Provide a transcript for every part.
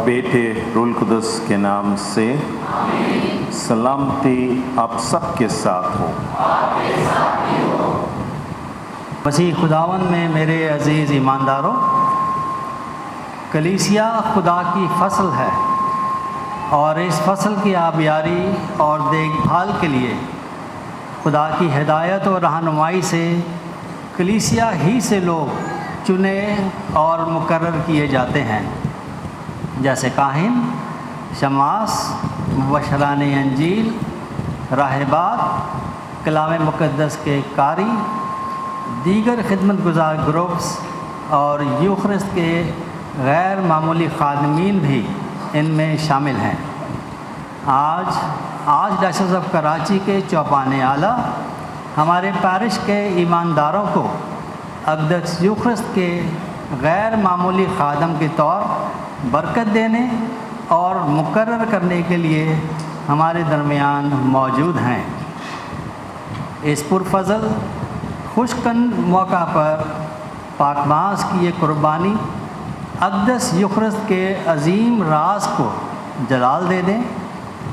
بیٹے روح القدس کے نام سے سلامتی آپ سب کے ساتھ ہو۔ مسیح خداوند میں میرے عزیز ایمانداروں، کلیسیا خدا کی فصل ہے اور اس فصل کی آبیاری اور دیکھ بھال کے لیے خدا کی ہدایت اور رہنمائی سے کلیسیا ہی سے لوگ چنے اور مقرر کیے جاتے ہیں، جیسے کاہن، شماس، مبشران انجیل، راہبات، کلام مقدس کے قاری، دیگر خدمت گزار گروپس اور یوخرسٹ کے غیر معمولی خادمین بھی ان میں شامل ہیں۔ آج ڈائسس آف کراچی کے چوپان اعلیٰ ہمارے پیرش کے ایمانداروں کو اقدس یوخرسٹ کے غیر معمولی خادم کے طور برکت دینے اور مقرر کرنے کے لیے ہمارے درمیان موجود ہیں۔ اس پرفضل خوشکن موقع پر پاکباز کی یہ قربانی اقدس یوخرسٹ کے عظیم راز کو جلال دے دیں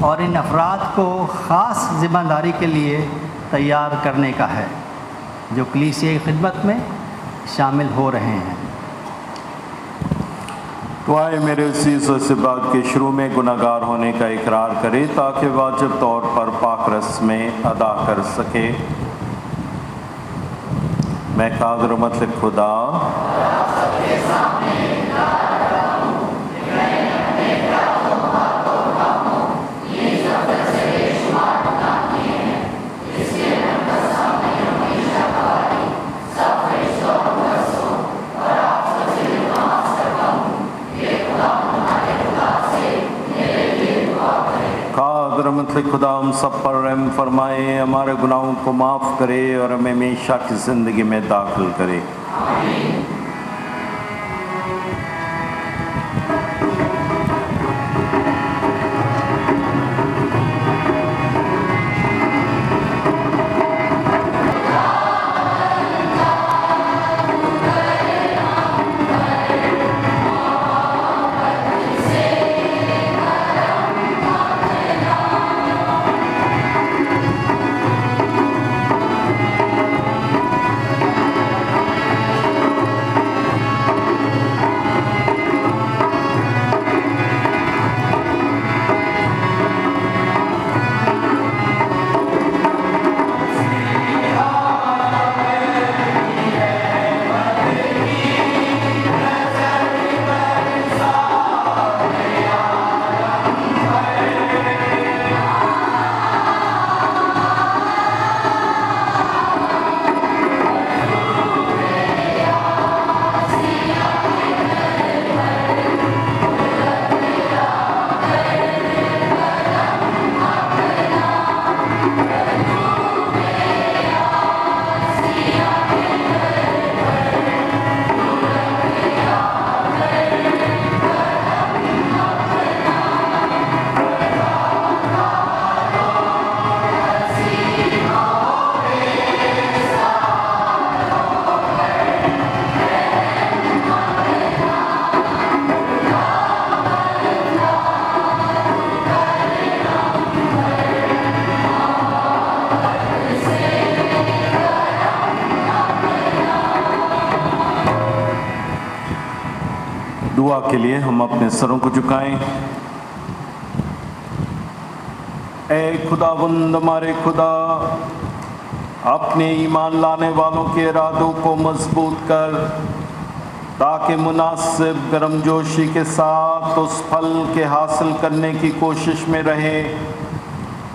اور ان افراد کو خاص ذمہ داری کے لیے تیار کرنے کا ہے جو کلیسیائی خدمت میں شامل ہو رہے ہیں۔ تو آئے میرے عزیز و احباب کے شروع میں گناہ گار ہونے کا اقرار کرے تاکہ واجب طور پر پاک رسمیں ادا کر سکے۔ میں قادر و مطلق خدا مطلق خدا ہم سب پر رحم فرمائے، ہمارے گناہوں کو معاف کرے اور ہمیں ہمیشہ کی زندگی میں داخل کرے۔ دعا کے لیے ہم اپنے سروں کو جھکائیں۔ اے خداوند ہمارے خدا، اپنے ایمان لانے والوں کے ارادوں کو مضبوط کر تاکہ مناسب گرم جوشی کے ساتھ اس پھل کے حاصل کرنے کی کوشش میں رہے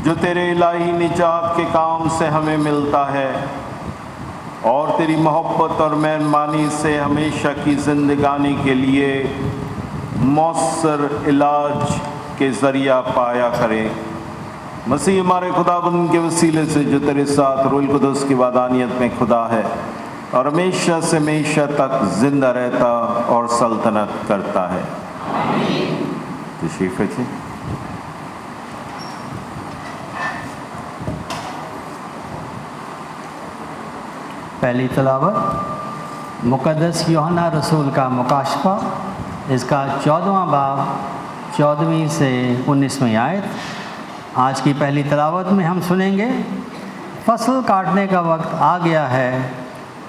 جو تیرے الہی نجات کے کام سے ہمیں ملتا ہے، اور تیری محبت اور مہربانی سے ہمیشہ کی زندگانی کے لیے مؤثر علاج کے ذریعہ پایا کرے۔ مسیح ہمارے خداوند کے وسیلے سے جو تیرے ساتھ روح القدس کی وحدانیت میں خدا ہے اور ہمیشہ سے ہمیشہ تک زندہ رہتا اور سلطنت کرتا ہے۔ تشریف رکھیں۔ پہلی تلاوت مقدس یوحنا رسول کا مکاشفہ، اس کا 14واں باب 14ویں سے 19ویں آیت۔ آج کی پہلی تلاوت میں ہم سنیں گے، فصل کاٹنے کا وقت آ گیا ہے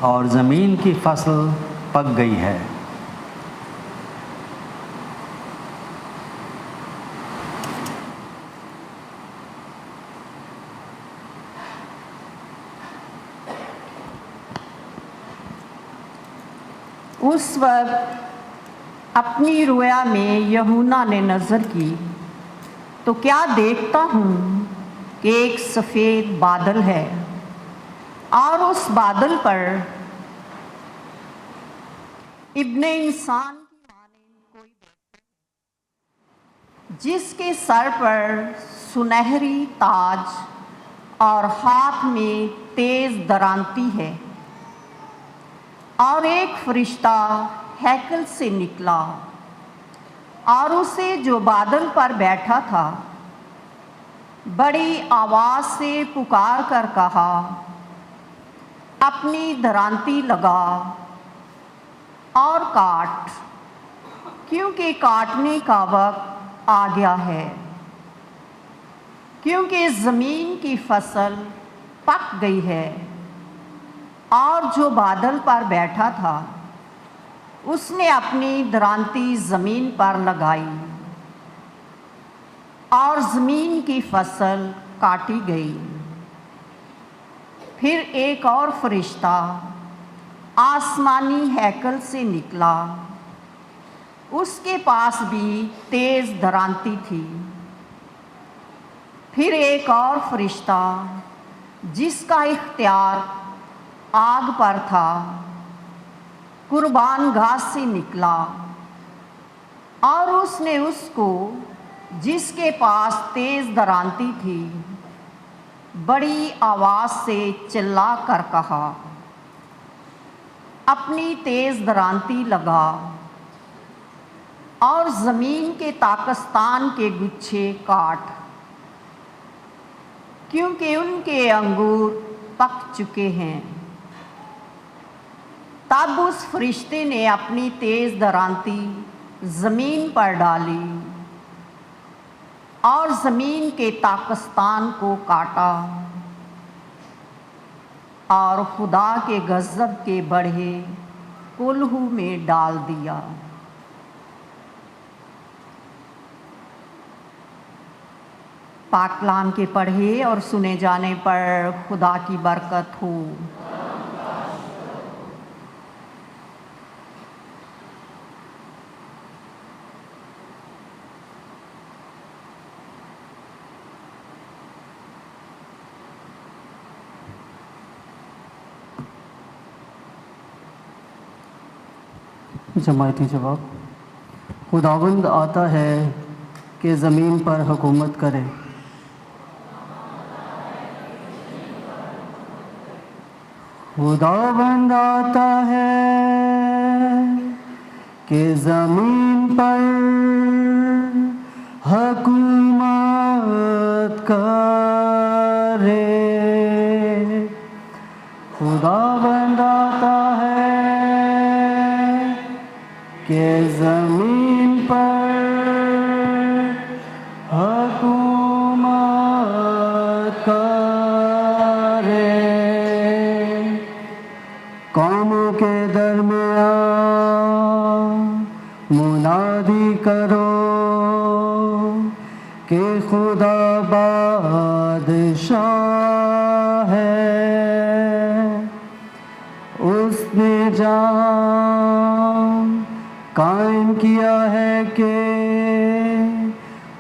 اور زمین کی فصل پک گئی ہے۔ اس وقت اپنی رویا میں یوحنا نے نظر کی تو کیا دیکھتا ہوں کہ ایک سفید بادل ہے، اور اس بادل پر ابن انسان کی مانند کوئی بیٹھا ہے، جس کے سر پر سنہری تاج اور ہاتھ میں تیز درانتی ہے، اور ایک فرشتہ ہیکل سے نکلا اور اسے جو بادل پر بیٹھا تھا بڑی آواز سے پکار کر کہا، اپنی درانتی لگا اور کاٹ، کیونکہ کاٹنے کا وقت آ گیا ہے، کیونکہ زمین کی فصل پک گئی ہے۔ اور جو بادل پر بیٹھا تھا اس نے اپنی درانتی زمین پر لگائی، اور زمین کی فصل کاٹی گئی۔ پھر ایک اور فرشتہ آسمانی ہیکل سے نکلا، اس کے پاس بھی تیز درانتی تھی۔ پھر ایک اور فرشتہ جس کا اختیار آگ پر تھا قربان گاہ سے نکلا، اور اس نے اس کو جس کے پاس تیز درانتی تھی بڑی آواز سے چلا کر کہا، اپنی تیز درانتی لگا اور زمین کے طاقستان کے گچھے کاٹ، کیونکہ ان کے انگور پک چکے ہیں۔ تب اس فرشتے نے اپنی تیز درانتی زمین پر ڈالی اور زمین کے طاقستان کو کاٹا، اور خدا کے غضب کے بڑھے کلہو میں ڈال دیا۔ پاک کلام کے پڑھے اور سنے جانے پر خدا کی برکت ہو۔ جماعتی جواب: خداوند آتا ہے کہ زمین پر حکومت کرے۔ خداوند آتا ہے کہ زمین پر حکومت کرے۔ خداوند آتا ہے کہ زمین پر حکومت کرے۔ قوموں کے درمیان منادی کرو کہ خدا بادشاہ ہے۔ اس نے جام قائم کیا ہے کہ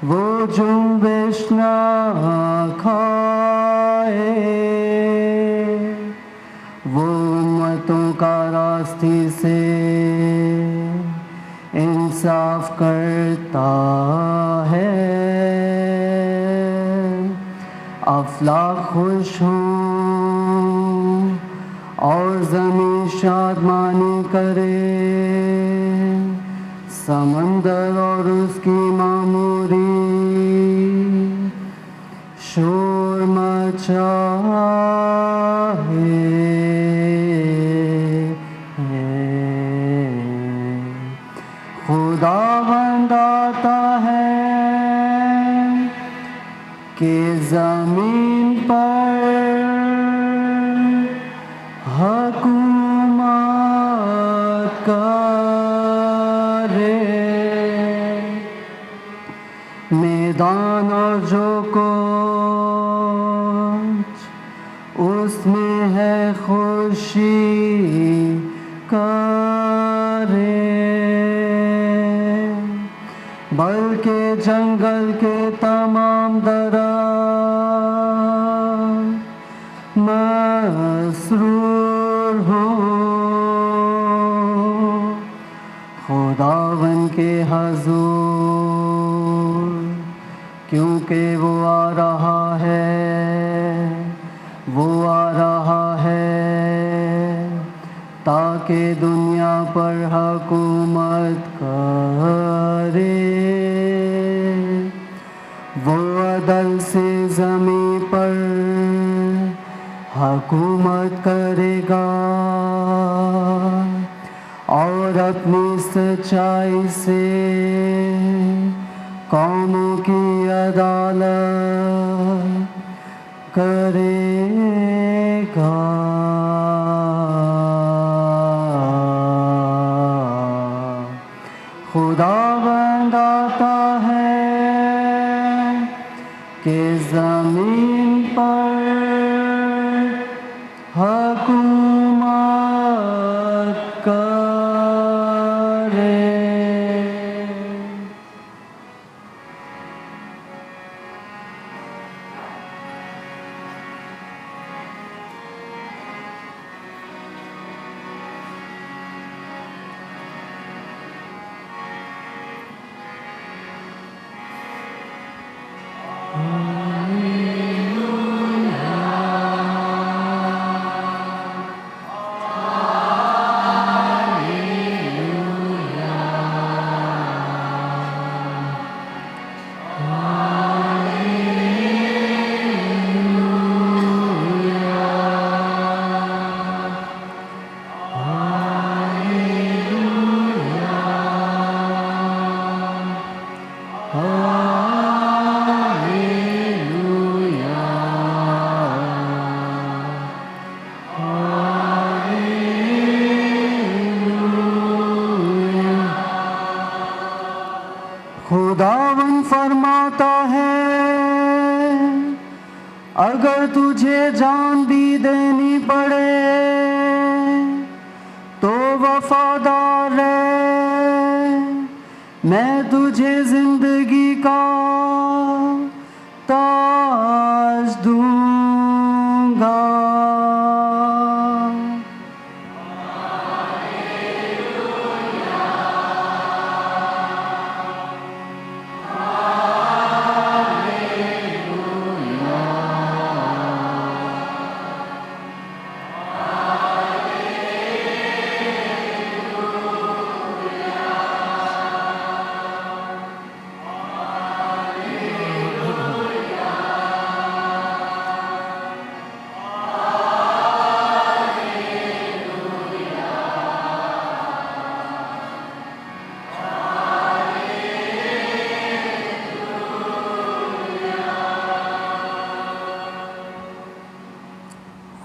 وہ جنبش نہ کھائے۔ وہ امتوں کا راستے سے انصاف کرتا ہے۔ افلاک خوش ہوں اور زمین شادمانی کرے۔ سمندر اور اس کی معموری شور مچائے۔ خداوند آتا ہے زمین پر حکومت کرے، میدان اور جو کچھ اس میں ہے خوشی کرے، بلکہ جنگل کے تمام درخت مسرور ہوں خداوند کے حضور، کیونکہ وہ آ رہا ہے، وہ آ رہا ہے تاکہ دنیا پر حکومت کرے، وہ عدل سے زمین پر حکومت کرے گا اور اپنی سچائی سے قوموں کی عدالت کرے گا۔ خداوند آتا ہے کہ زمین پر حکومت کرے۔ خداوند فرماتا ہے، اگر تجھے جان بھی دینی پڑے تو وفادار رہ، میں تجھے زندگی کا تاج دوں گا۔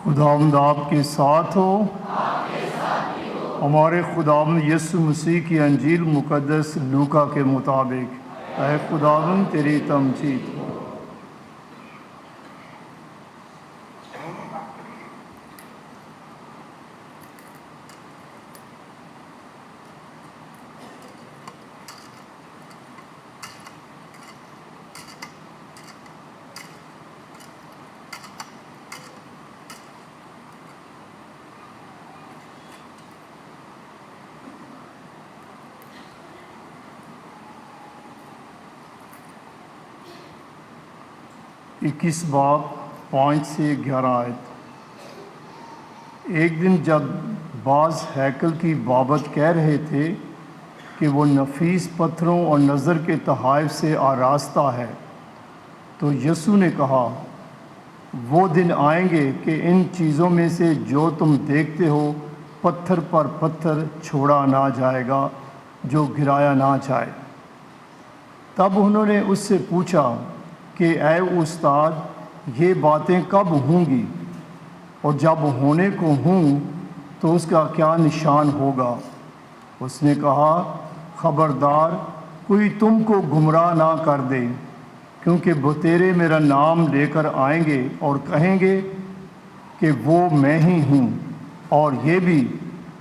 خداوند آپ کے ساتھ ہو۔ ہمارے خداوند یسوع مسیح کی انجیل مقدس لوکا کے مطابق۔ اے خداوند تیری تمجید ہو۔ اکیس باب 5 سے 11 آیت۔ ایک دن جب بعض ہیکل کی بابت کہہ رہے تھے کہ وہ نفیس پتھروں اور نظر کے تحائف سے آراستہ ہے، تو یسوع نے کہا، وہ دن آئیں گے کہ ان چیزوں میں سے جو تم دیکھتے ہو پتھر پر پتھر چھوڑا نہ جائے گا جو گرایا نہ جائے۔ تب انہوں نے اس سے پوچھا کہ اے استاد، یہ باتیں کب ہوں گی اور جب ہونے کو ہوں تو اس کا کیا نشان ہوگا؟ اس نے کہا خبردار کوئی تم کو گمراہ نہ کر دے، کیونکہ بتیرے میرا نام لے کر آئیں گے اور کہیں گے کہ وہ میں ہی ہوں، اور یہ بھی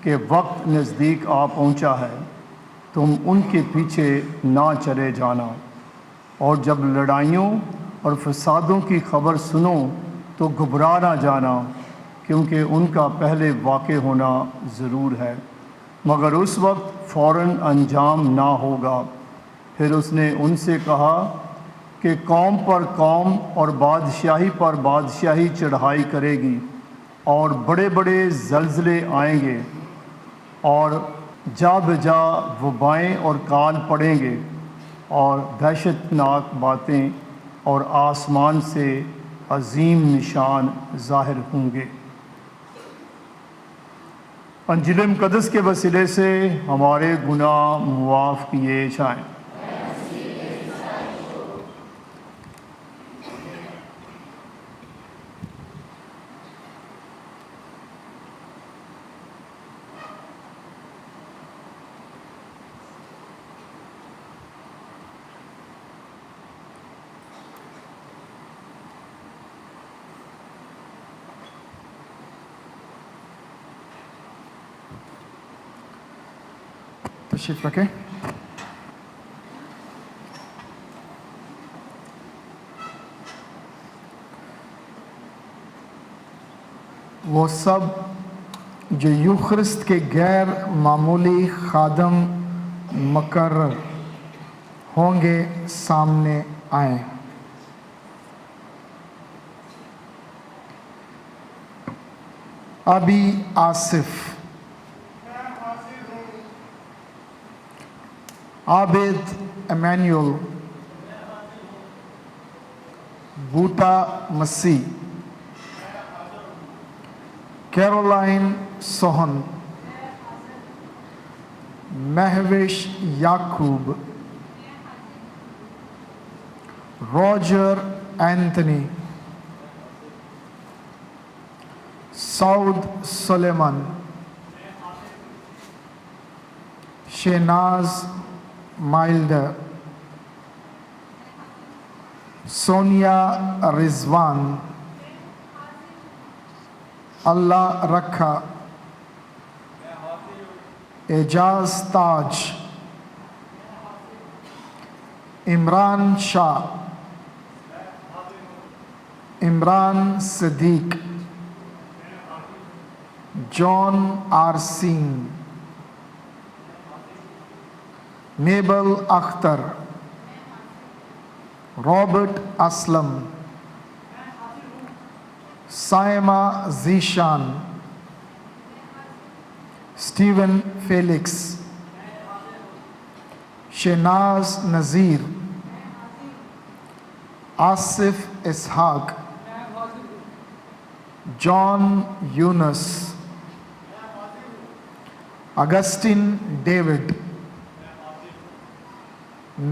کہ وقت نزدیک آ پہنچا ہے، تم ان کے پیچھے نہ چلے جانا۔ اور جب لڑائیوں اور فسادوں کی خبر سنو تو گھبرا نہ جانا، کیونکہ ان کا پہلے واقع ہونا ضرور ہے، مگر اس وقت فوراً انجام نہ ہوگا۔ پھر اس نے ان سے کہا کہ قوم پر قوم اور بادشاہی پر بادشاہی چڑھائی کرے گی، اور بڑے بڑے زلزلے آئیں گے، اور جا بجا وبائیں اور کال پڑیں گے، اور دہشت ناک باتیں اور آسمان سے عظیم نشان ظاہر ہوں گے۔ انجیل مقدس کے وسیلے سے ہمارے گناہ معاف کیے جائیں۔ تشریف رکھیں۔ وہ سب جو یوخرست کے غیر معمولی خادم مقرر ہوں گے سامنے آئیں۔ ابی آصف، عابد Emmanuel, Boota Masih, Caroline Sohan, Mehwish Yaqoob, Roger Anthony, Saud Sulaiman, Shahnaz مائلڈر، سونیا رضوان، اللہ رکھا، اعجاز تاج، عمران شاہ، عمران صدیق، جان آرسین، Mabel Akhtar, Robert Aslam, Saima Zeeshan, Steven Felix, Shahnaz Nazir, Asif Ishaq, John Younis, Augustine David,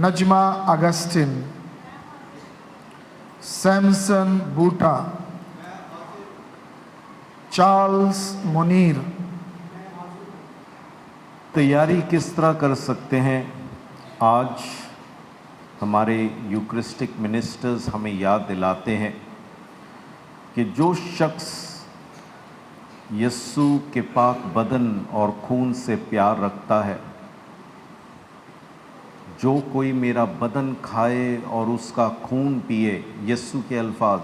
Najma Augustine, Samson Boota, Charles Munir. تیاری کس طرح کر سکتے ہیں؟ آج ہمارے یوکرسٹک منسٹرز ہمیں یاد دلاتے ہیں کہ جو شخص یسوع کے پاک بدن اور خون سے پیار رکھتا ہے، جو کوئی میرا بدن کھائے اور اس کا خون پیے، یسوع کے الفاظ،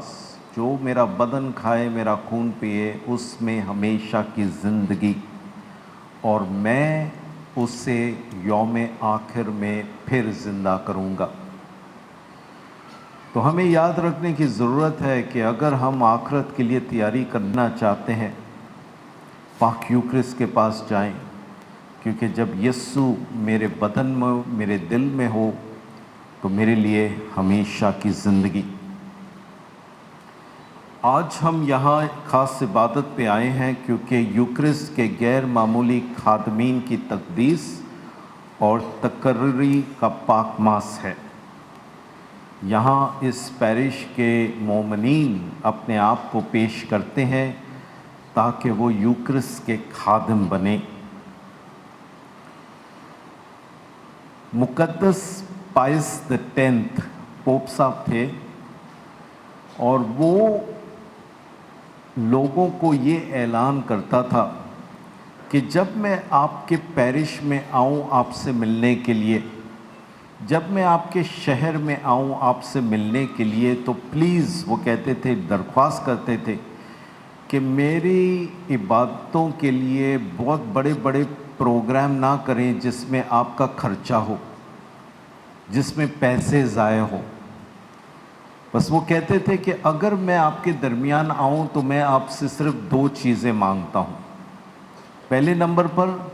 جو میرا بدن کھائے میرا خون پیے، اس میں ہمیشہ کی زندگی، اور میں اسے یوم آخر میں پھر زندہ کروں گا۔ تو ہمیں یاد رکھنے کی ضرورت ہے کہ اگر ہم آخرت کے لیے تیاری کرنا چاہتے ہیں، پاک یوکرس کے پاس جائیں، کیونکہ جب یسوع میرے بدن میں، میرے دل میں ہو، تو میرے لیے ہمیشہ کی زندگی۔ آج ہم یہاں خاص عبادت پہ آئے ہیں کیونکہ یوکرس کے غیر معمولی خادمین کی تقدیس اور تقرری کا پاک ماس ہے۔ यहाँ इस पैरिश के मोमिनीन अपने आप को पेश करते हैं ताकि वो यूक्रिस्ट के खादिम बने। मुकद्दस पाइस X पोप साहब थे और वो लोगों को ये ऐलान करता था कि जब मैं आपके पैरिश में आऊँ आपसे मिलने के लिए, जब मैं आपके शहर में आऊँ आपसे मिलने के लिए, तो प्लीज़, वो कहते थे, दरख्वास्त करते थे कि मेरी इबादतों के लिए बहुत बड़े बड़े प्रोग्राम ना करें जिसमें आपका खर्चा हो, जिसमें पैसे ज़ाया हो। बस वो कहते थे कि अगर मैं आपके दरमियान आऊँ तो मैं आपसे सिर्फ 2 चीज़ें मांगता हूँ। पहले नंबर पर,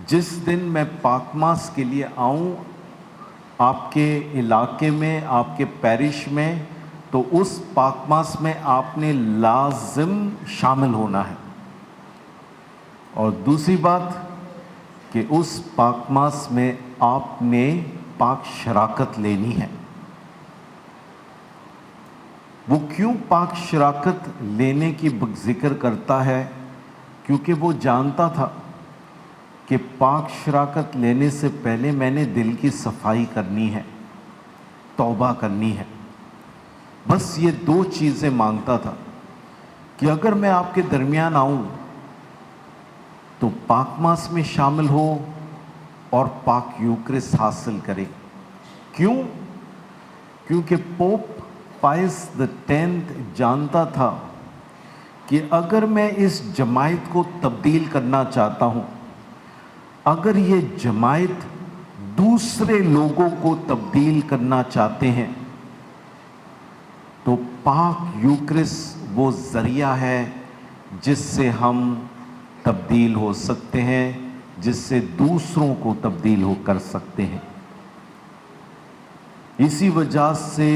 जिस दिन मैं पाकमास के लिए आऊँ आपके इलाके में, आपके पैरिश में, तो उस पाकमास में आपने लाजिम शामिल होना है। और दूसरी बात कि उस पाकमास में आपने पाक शराकत लेनी है। वो क्यों पाक शराकत लेने की जिक्र करता है? क्योंकि वो जानता था कि पाक शराकत लेने से पहले मैंने दिल की सफाई करनी है, तौबा करनी है। बस ये 2 चीज़ें मांगता था कि अगर मैं आपके दरमियान आऊँ तो पाकमास में शामिल हो और पाक यूक्रिस्ट हासिल करें। क्यों? क्योंकि पोप पाइस X जानता था कि अगर मैं इस जमायत को तब्दील करना चाहता हूँ, अगर ये जमायत दूसरे लोगों को तब्दील करना चाहते हैं, तो पाक यूक्रिस्ट वो ज़रिया है जिससे हम तब्दील हो सकते हैं, जिससे दूसरों को तब्दील हो कर सकते हैं। इसी वजह से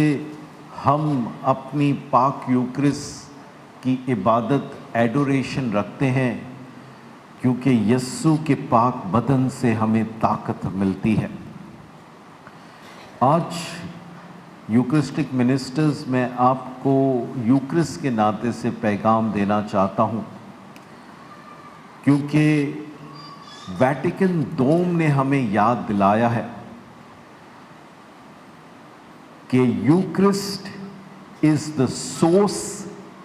हम अपनी पाक यूक्रिस्ट की इबादत, एडोरेशन रखते हैं, क्योंकि यस्सु के पाक बदन से हमें ताकत मिलती है। आज यूक्रिस्टिक मिनिस्टर्स, मैं आपको यूक्रिस्ट के नाते से पैगाम देना चाहता हूँ, क्योंकि वेटिकन डोम ने हमें याद दिलाया है कि Eucharist is the source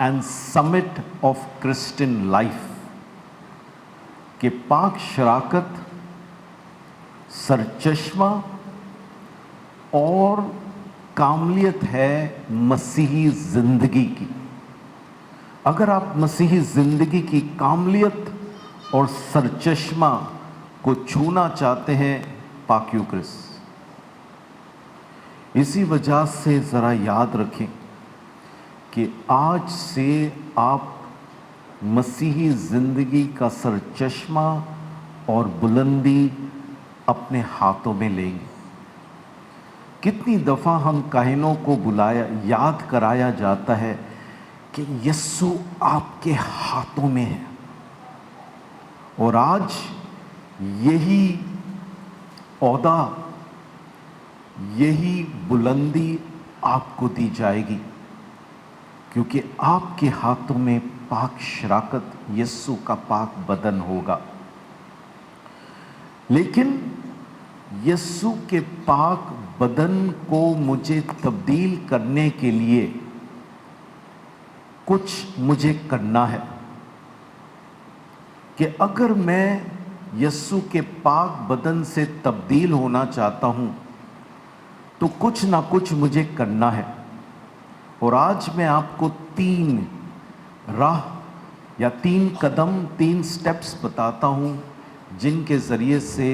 and summit of Christian life, कि पाक शराकत सरचश्मा और कामलियत है मसीही ज़िंदगी की। अगर आप मसीही ज़िंदगी की कामलियत और सरचश्मा को छूना चाहते हैं, पाक यूक्रिस्ट। इसी वजह से ज़रा याद रखें कि आज से आप मसीही ज़िंदगी का सरचश्मा और बुलंदी अपने हाथों में लेंगे। कितनी दफ़ा हम काहिनों को याद कराया जाता है कि यस्सु आपके हाथों में है, और आज यही ओहदा, यही बुलंदी आपको दी जाएगी, क्योंकि आपके हाथों में पाक शराकत, यस्सु का पाक बदन होगा। लेकिन यस्सु के पाक बदन को मुझे तब्दील करने के लिए कुछ मुझे करना है, कि अगर मैं यस्सु के पाक बदन से तब्दील होना चाहता हूँ तो कुछ ना कुछ मुझे करना है। और आज मैं आपको 3 राह या 3 कदम, 3 स्टेप्स बताता हूँ जिनके ज़रिए से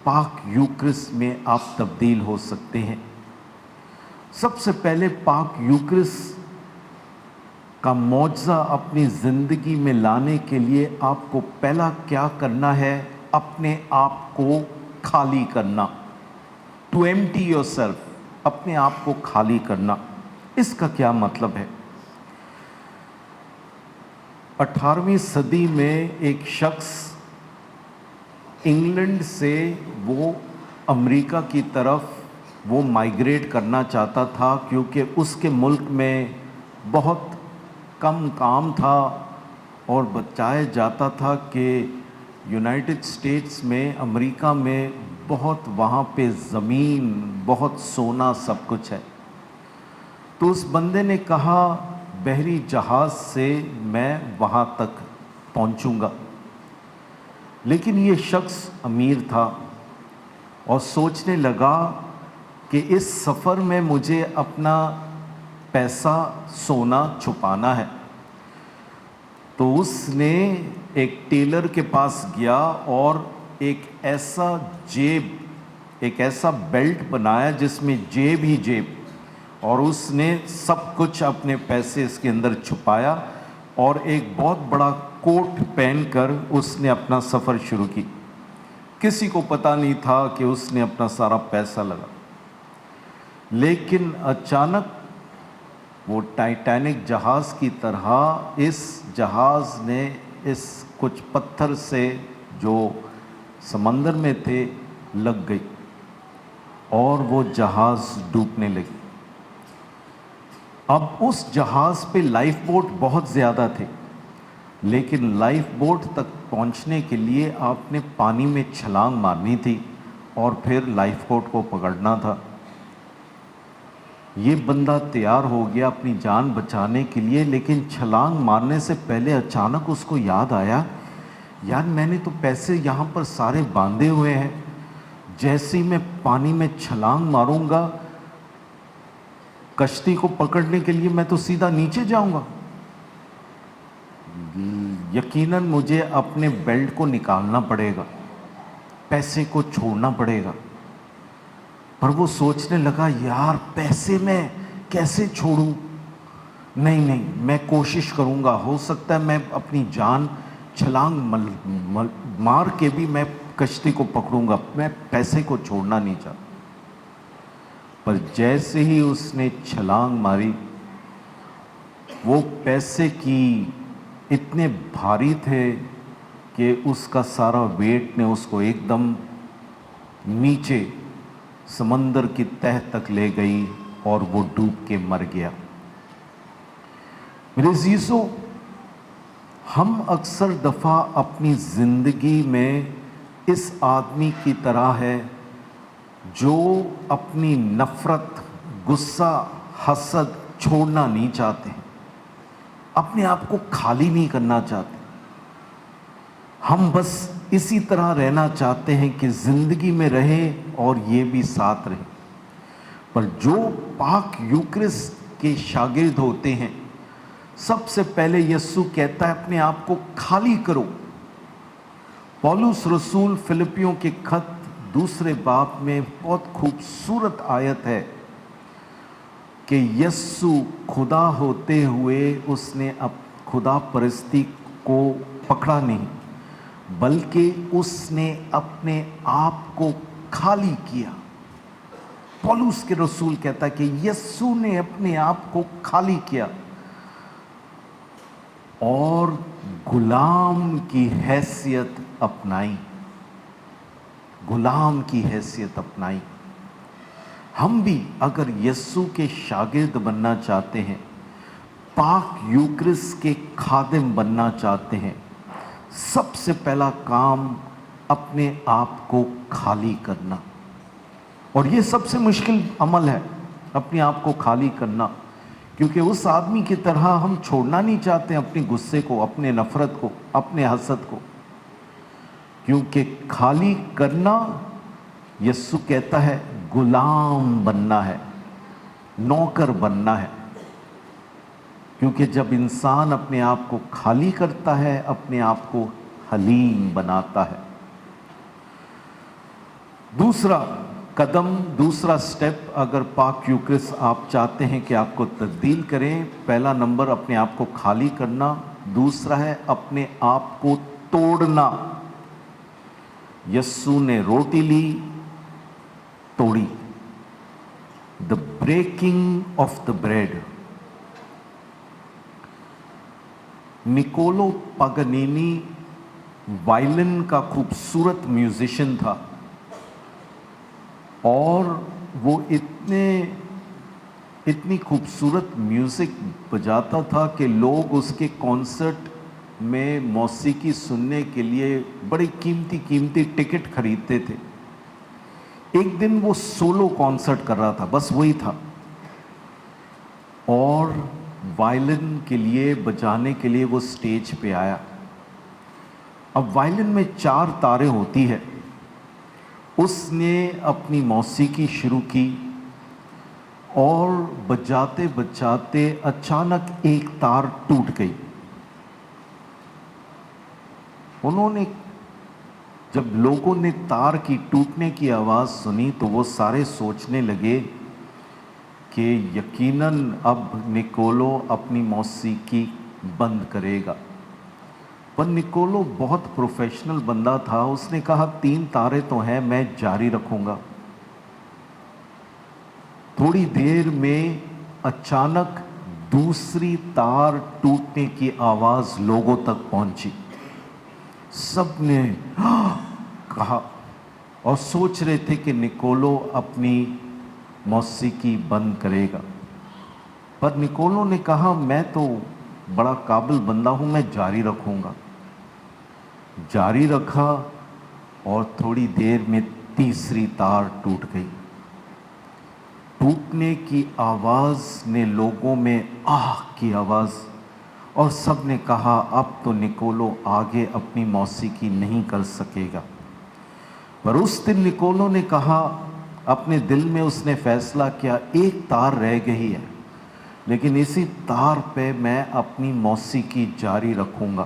पाक यूक्रिस्ट में आप तब्दील हो सकते हैं। सबसे पहले पाक यूक्रिस्ट का मौजज़ा अपनी ज़िंदगी में लाने के लिए आपको पहला क्या करना है? अपने आप को खाली करना। टू एम्प्टी योरसेल्फ, अपने आप को खाली करना। इसका क्या मतलब है? 18वीं सदी में एक शख्स इंग्लैंड से वो अमेरिका की तरफ وہ माइग्रेट करना चाहता था क्योंकि उसके मुल्क में बहुत कम काम था और बताया जाता था कि यूनाइटेड स्टेट्स में, अमेरिका में बहुत वहाँ पे ज़मीन, बहुत सोना, सब कुछ है। तो उस बंदे ने कहा बहरी जहाज़ से मैं वहाँ तक पहुँचूँगा। लेकिन ये शख्स अमीर था और सोचने लगा कि इस सफ़र में मुझे अपना पैसा, सोना छुपाना है। तो उसने एक टेलर के पास गया और एक ऐसा बेल्ट बनाया जिसमें जेब ही जेब, और उसने सब कुछ अपने पैसे इसके अंदर छुपाया और एक बहुत बड़ा कोट पहनकर उसने अपना सफ़र शुरू की। किसी को पता नहीं था कि उसने अपना सारा पैसा लगा। लेकिन अचानक वो टाइटैनिक जहाज़ की तरह इस जहाज़ ने इस कुछ पत्थर से जो समंदर में थे लग गई और वो जहाज़ डूबने लगी। अब उस जहाज़ पे लाइफ बोट बहुत ज़्यादा थे, लेकिन लाइफ बोट तक पहुंचने के लिए आपने पानी में छलांग मारनी थी और फिर लाइफ बोट को पकड़ना था। ये बंदा तैयार हो गया अपनी जान बचाने के लिए, लेकिन छलांग मारने से पहले अचानक उसको याद आया, यार मैंने तो पैसे यहाँ पर सारे बांधे हुए हैं, जैसे ही मैं पानी में छलांग मारूंगा कश्ती को पकड़ने के लिए मैं तो सीधा नीचे जाऊंगा। यकीनन मुझे अपने बेल्ट को निकालना पड़ेगा, पैसे को छोड़ना पड़ेगा। पर वो सोचने लगा, यार पैसे मैं कैसे छोड़ूं? नहीं, मैं कोशिश करूंगा, हो सकता है मैं अपनी जान छलांग मार के भी मैं कश्ती को पकड़ूंगा, मैं पैसे को छोड़ना नहीं चाहता। पर जैसे ही उसने छलांग मारी, वो पैसे की इतने भारी थे कि उसका सारा वेट ने उसको एकदम नीचे समंदर की तह तक ले गई और वो डूब के मर गया। मेरे अज़ीज़ों, हम अक्सर दफ़ा अपनी ज़िंदगी में इस आदमी की तरह है जो अपनी नफ़रत, गुस्सा, हसद छोड़ना नहीं चाहते, अपने आप को खाली नहीं करना चाहते। हम बस इसी तरह रहना चाहते हैं कि ज़िंदगी में रहे और ये भी साथ रहे। पर जो पाक यूक्रिस्ट के शागिर्द होते हैं, सबसे पहले यीशु कहता है अपने आप को खाली करो। पौलुस रसूल फिलिपियों के खत 2 बाब में बहुत खूबसूरत आयत है कि यीशु खुदा होते हुए उसने अब खुदा परस्ती को पकड़ा नहीं, बल्कि उसने अपने आप को खाली किया। पौलुस के रसूल कहता है कि यीशु ने अपने आप को खाली किया और गुलाम की हैसियत अपनाई, गुलाम की हैसियत अपनाई। हम भी अगर यीशु के शागिर्द बनना चाहते हैं, पाक यूक्रिस्ट के खादिम बनना चाहते हैं, सबसे पहला काम अपने आप को खाली करना। और ये सबसे मुश्किल अमल है, अपने आप को खाली करना, क्योंकि उस आदमी की तरह हम छोड़ना नहीं चाहते अपने गुस्से को, अपने नफ़रत को, अपने हसद को। क्योंकि खाली करना, यीशु कहता है, गुलाम बनना है, नौकर बनना है। क्योंकि जब इंसान अपने आप को खाली करता है, अपने आप को हलीम बनाता है। दूसरा कदम, दूसरा स्टेप, अगर पाक यूक्रिस्ट आप चाहते हैं कि आपको तब्दील करें, पहला नंबर अपने आप को खाली करना, दूसरा है अपने आप को तोड़ना। यीशु ने रोटी ली, तोड़ी, the breaking of the bread. Niccolo Paganini violin का खूबसूरत म्यूजिशियन था और وہ اتنی خوبصورت میوزک بجاتا تھا کہ لوگ اس کے کانسرٹ میں موسیقی سننے کے لیے بڑی قیمتی ٹکٹ خریدتے تھے۔ ایک دن وہ سولو کانسرٹ کر رہا تھا، بس وہی تھا، اور وائلن کے لیے بجانے کے لیے وہ سٹیج پہ آیا۔ اب وائلن میں 4 تاریں ہوتی ہے، اس نے اپنی موسیقی شروع کی اور بجاتے بجاتے اچانک ایک تار ٹوٹ گئی۔ جب لوگوں نے تار کی ٹوٹنے کی آواز سنی تو وہ سارے سوچنے لگے کہ یقیناً اب نکولو اپنی موسیقی بند کرے گا، پر نکولو بہت پروفیشنل بندہ تھا، اس نے کہا 3 تاریں تو ہیں، میں جاری رکھوں گا۔ تھوڑی دیر میں اچانک دوسری تار ٹوٹنے کی آواز لوگوں تک پہنچی، سب نے کہا اور سوچ رہے تھے کہ نکولو اپنی موسیقی بند کرے گا، پر نکولو نے کہا میں تو بڑا قابل بندہ ہوں، میں جاری رکھوں گا۔ جاری رکھا اور تھوڑی دیر میں تیسری تار ٹوٹ گئی۔ ٹوٹنے کی آواز نے لوگوں میں آہ کی آواز، اور سب نے کہا اب تو نکولو آگے اپنی موسیقی نہیں کر سکے گا۔ پر اس دن نکولو نے کہا، اپنے دل میں اس نے فیصلہ کیا، ایک تار رہ گئی ہے لیکن اسی تار پہ میں اپنی موسیقی جاری رکھوں گا۔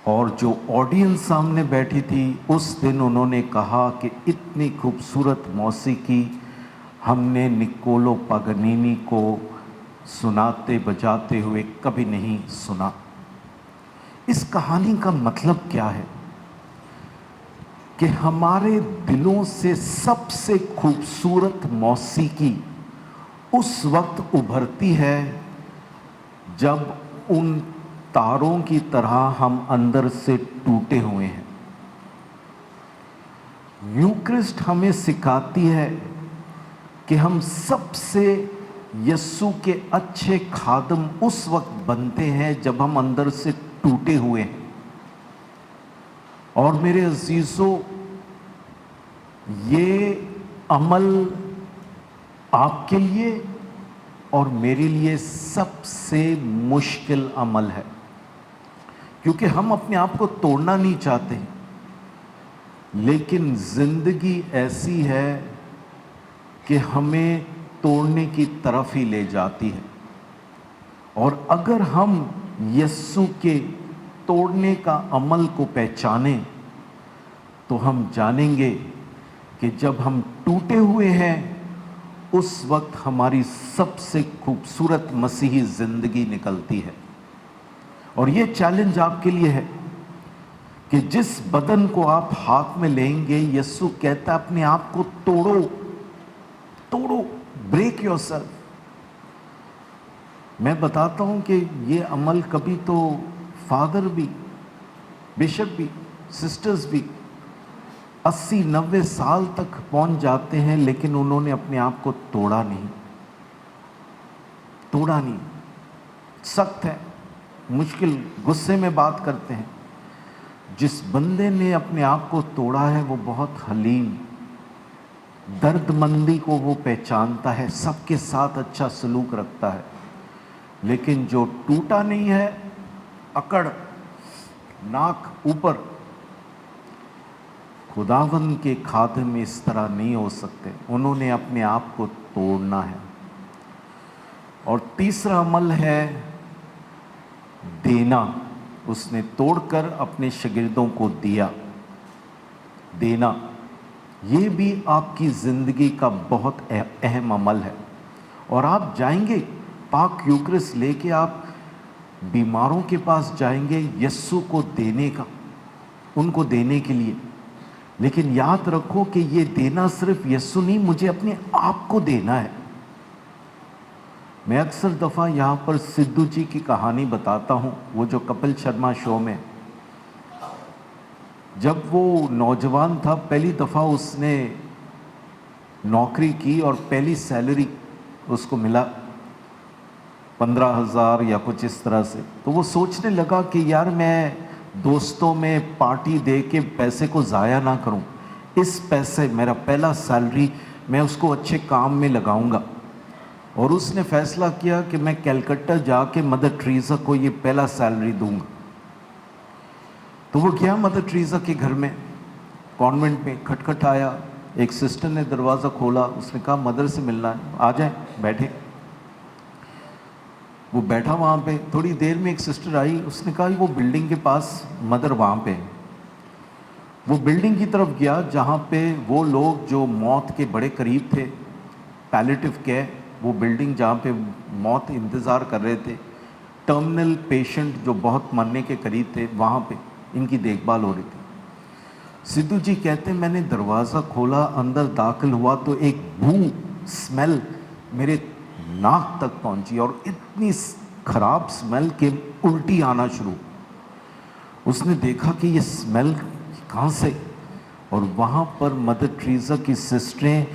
اور جو آڈینس سامنے بیٹھی تھی اس دن انہوں نے کہا کہ اتنی خوبصورت موسیقی ہم نے نکولو پاگنینی کو سناتے بجاتے ہوئے کبھی نہیں سنا۔ اس کہانی کا مطلب کیا ہے کہ ہمارے دلوں سے سب سے خوبصورت موسیقی اس وقت ابھرتی ہے جب ان تاروں کی طرح ہم اندر سے ٹوٹے ہوئے ہیں۔ یوکرسٹ ہمیں سکھاتی ہے کہ ہم سب سے یسوع کے اچھے خادم اس وقت بنتے ہیں جب ہم اندر سے ٹوٹے ہوئے ہیں۔ اور میرے عزیزو، یہ عمل آپ کے لیے اور میرے لیے سب سے مشکل عمل ہے، کیونکہ ہم اپنے آپ کو توڑنا نہیں چاہتے، لیکن زندگی ایسی ہے کہ ہمیں توڑنے کی طرف ہی لے جاتی ہے۔ اور اگر ہم یسوع کے توڑنے کا عمل کو پہچانیں تو ہم جانیں گے کہ جب ہم ٹوٹے ہوئے ہیں اس وقت ہماری سب سے خوبصورت مسیحی زندگی نکلتی ہے۔ اور یہ چیلنج آپ کے لیے ہے کہ جس بدن کو آپ ہاتھ میں لیں گے، یسوع کہتا ہے اپنے آپ کو توڑو، بریک یور سیلف۔ میں بتاتا ہوں کہ یہ عمل کبھی تو فادر بھی، بشپ بھی، سسٹرز بھی 80-90 سال تک پہنچ جاتے ہیں، لیکن انہوں نے اپنے آپ کو توڑا نہیں۔ سخت ہے، مشکل، غصے میں بات کرتے ہیں۔ جس بندے نے اپنے آپ کو توڑا ہے وہ بہت حلیم، درد مندی کو وہ پہچانتا ہے، سب کے ساتھ اچھا سلوک رکھتا ہے۔ لیکن جو ٹوٹا نہیں ہے، اکڑ، ناک اوپر، خداوند کے خادم اس طرح نہیں ہو سکتے، انہوں نے اپنے آپ کو توڑنا ہے۔ اور تیسرا عمل ہے دینا، اس نے توڑ کر اپنے شاگردوں کو دیا۔ دینا یہ بھی آپ کی زندگی کا بہت اہم عمل ہے۔ اور آپ جائیں گے پاک یوکرس لے کے، آپ بیماروں کے پاس جائیں گے یسوع کو دینے کا، ان کو دینے کے لیے۔ لیکن یاد رکھو کہ یہ دینا صرف یسوع نہیں، مجھے اپنے آپ کو دینا ہے۔ میں اکثر دفعہ یہاں پر سدھو جی کی کہانی بتاتا ہوں، وہ جو کپل شرما شو میں، جب وہ نوجوان تھا پہلی دفعہ اس نے नौकरी की और पहली सैलरी उसको मिला 15,000 या कुछ इस तरह से। तो वो सोचने लगा कि यार मैं दोस्तों में पार्टी दे के पैसे को ज़ाया ना करूं, इस पैसे मेरा पहला सैलरी मैं उसको अच्छे काम में लगाऊंगा। और उसने फैसला किया कि मैं कलकत्ता जाके मदर टेरेसा को ये पहला सैलरी दूंगा। तो वो गया मदर टेरेसा के घर में, कॉन्वेंट में, खटखट आया। एक सिस्टर ने दरवाज़ा खोला, उसने कहा मदर से मिलना है, आ जाए, बैठे। वो बैठा वहाँ पे। थोड़ी देर में एक सिस्टर आई, उसने कहा वो बिल्डिंग के पास मदर वहाँ पे। वो बिल्डिंग की तरफ गया जहाँ पे वो लोग जो मौत के बड़े करीब थे, पैलेटिव केयर, वो बिल्डिंग जहाँ पे मौत इंतज़ार कर रहे थे, टर्मिनल पेशेंट जो बहुत मरने के करीब थे, वहाँ पे इनकी देखभाल हो रही थी। सिद्धू जी कहते मैंने दरवाज़ा खोला, अंदर दाखिल हुआ तो एक बू स्मेल मेरे नाक तक पहुंची और इतनी खराब स्मेल के उल्टी आना शुरू। उसने देखा कि ये स्मेल कहाँ से, और वहाँ पर मदर टेरेसा की सिस्टरें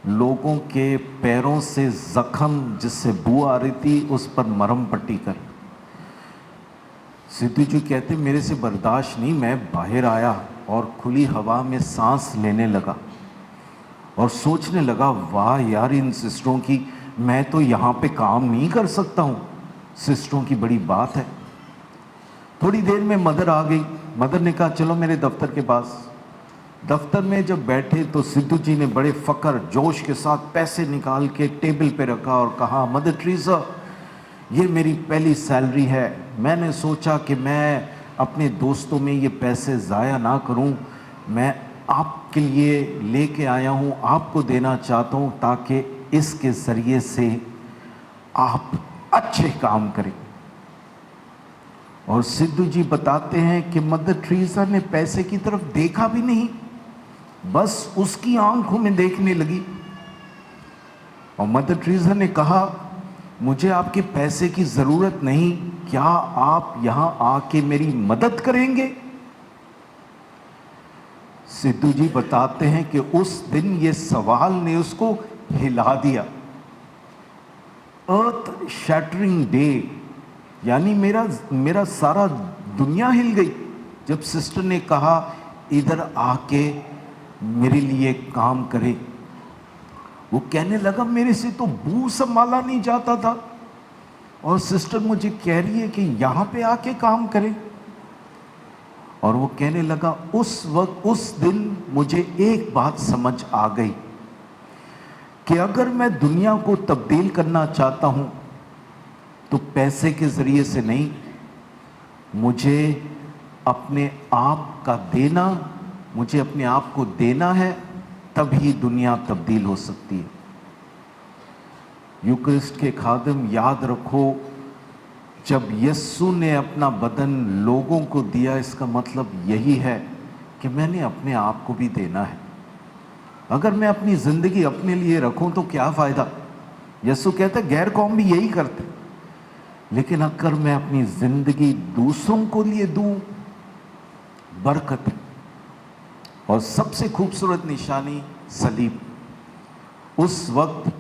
लोगों के पैरों से जख्म जिससे बू आ रही थी उस पर मरहम पट्टी कर। सिद्धू जी कहते मेरे से बर्दाश्त नहीं, मैं बाहर आया और खुली हवा में सांस लेने लगा और सोचने लगा वाह यार इन सिस्टरों की, मैं तो यहाँ पे काम नहीं कर सकता हूँ, सिस्टरों की बड़ी बात है। थोड़ी देर में मदर आ गई। मदर ने कहा चलो मेरे दफ्तर के पास। दफ्तर में जब बैठे तो सिद्धू जी ने बड़े फ़क्र जोश के साथ पैसे निकाल के टेबल पे रखा और कहा मदर टेरेसा ये मेरी पहली सैलरी है, मैंने सोचा कि मैं अपने दोस्तों में ये पैसे ज़ाया ना करूं, मैं आपके लिए लेके आया हूं, आपको देना चाहता हूं ताकि इसके ज़रिए से आप अच्छे काम करें। और सिद्धू जी बताते हैं कि मदर टेरेसा ने पैसे की तरफ देखा भी नहीं, बस उसकी आंखों में देखने लगी। और मदर टेरेसा ने कहा मुझे आपके पैसे की ज़रूरत नहीं, क्या आप यहाँ आके मेरी मदद करेंगे? सिद्धू जी बताते हैं कि उस दिन ये सवाल ने उसको हिला दिया। अर्थ शैटरिंग डे, यानी मेरा सारा दुनिया हिल गई जब सिस्टर ने कहा इधर आके मेरे लिए काम करे। वो कहने लगा मेरे से तो बू संभाला नहीं जाता था और सिस्टर मुझे कह रही है कि यहाँ पे आके काम करे। और वो कहने लगा उस वक्त उस दिन मुझे एक बात समझ आ गई कि अगर मैं दुनिया को तब्दील करना चाहता हूँ तो पैसे के ज़रिए से नहीं, मुझे अपने आप का देना, मुझे अपने आप को देना है, तभी दुनिया तब्दील हो सकती है। यूकरिस्ट के खादिम याद रखो, जब यस्सु ने अपना बदन लोगों को दिया, इसका मतलब यही है कि मैंने अपने आप को भी देना है। अगर मैं अपनी ज़िंदगी अपने लिए रखूं तो क्या फ़ायदा? यस्सु कहते गैर कौम भी यही करते। लेकिन अगर मैं अपनी ज़िंदगी दूसरों को लिए दूं, बरकत है। और सबसे खूबसूरत निशानी सलीब। उस वक्त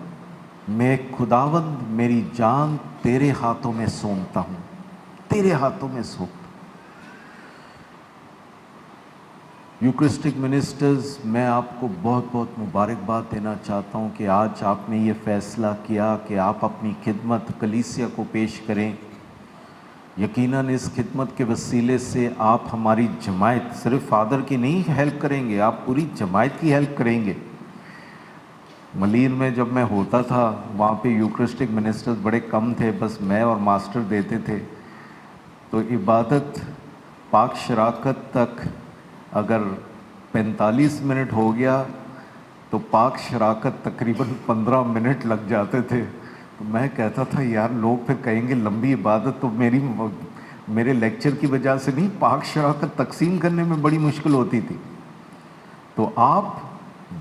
मैं खुदावंद मेरी जान तेरे हाथों में सौंपता हूँ, तेरे हाथों में सौंपता। यूकरिस्टिक मिनिस्टर्स, मैं आपको बहुत बहुत मुबारकबाद देना चाहता हूँ कि आज आपने ये फ़ैसला किया कि आप अपनी खिदमत कलीसिया को पेश करें। यकीनन इस खिदमत के वसीले से आप हमारी जमायत, सिर्फ फादर की नहीं हेल्प करेंगे, आप पूरी जमायत की हेल्प करेंगे। मलीर में जब मैं होता था वहाँ पे यूकरिस्टिक मिनिस्टर्स बड़े कम थे, बस मैं और मास्टर देते थे। तो इबादत पाक शराकत तक अगर 45 मिनट हो गया तो पाक शराकत तकरीबन 15 मिनट लग जाते थे। तो मैं कहता था यार लोग फिर कहेंगे लंबी इबादत, तो मेरे लेक्चर की वजह से नहीं, पाक शराकत तकसीम करने में बड़ी मुश्किल होती थी। तो आप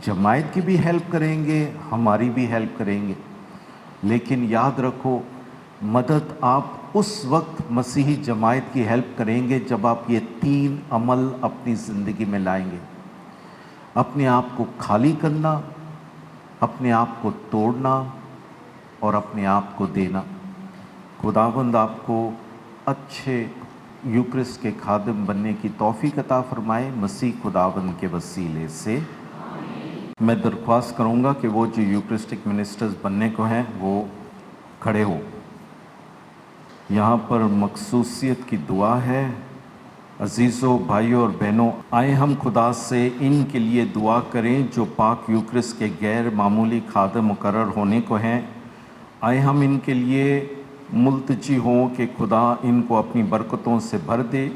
जमायत की भी हेल्प करेंगे, हमारी भी हेल्प करेंगे। लेकिन याद रखो, मदद आप उस वक्त मसीही जमायत की हेल्प करेंगे जब आप ये 3 अमल अपनी ज़िंदगी में लाएंगे। अपने आप को खाली करना, अपने आप को तोड़ना और अपने आप को देना। खुदावंद आपको अच्छे यूक्रिस्ट के खादिम बनने की तौफीक अता फरमाए मसीह खुदावंद के वसीले से। मैं दरख्वास्त करूंगा कि वो जो यूक्रिस्टिक मिनिस्टर्स बनने को हैं वो खड़े हो। यहाँ पर मखसूसियत की दुआ है। अजीज़ों, भाइयों और बहनों, आए हम खुदा से इनके लिए दुआ करें जो पाक यूक्रिस्ट के गैर मामूली खादिम मुकर्रर होने को हैं। आए हम इनके लिए मुल्तजी हों कि खुदा इनको अपनी बरकतों से भर दे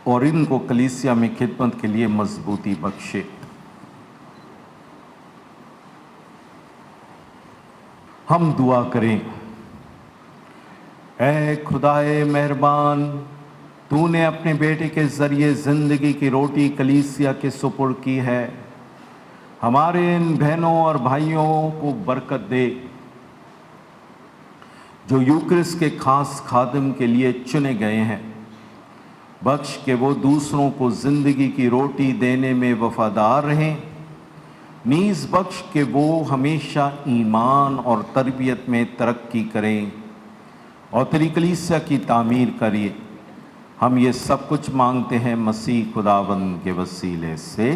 और इनको कलीसिया में खिदमत के लिए मजबूती बख्शे। हम दुआ करें। ऐ खुदाए मेहरबान, तूने अपने बेटे के ज़रिए ज़िंदगी की रोटी कलीसिया के सुपुर्द की है। हमारे इन बहनों और भाइयों को बरकत दे जो यूक्रिस्ट के खास खादिम के लिए चुने गए हैं। बख्श के वो दूसरों को ज़िंदगी की रोटी देने में वफादार रहें। नीज़ बख्श के वो हमेशा ईमान और तरबियत में तरक्की करें और तेरी कलीसिया की तामीर करिए। हम ये सब कुछ मांगते हैं मसीह खुदावंद के वसीले से।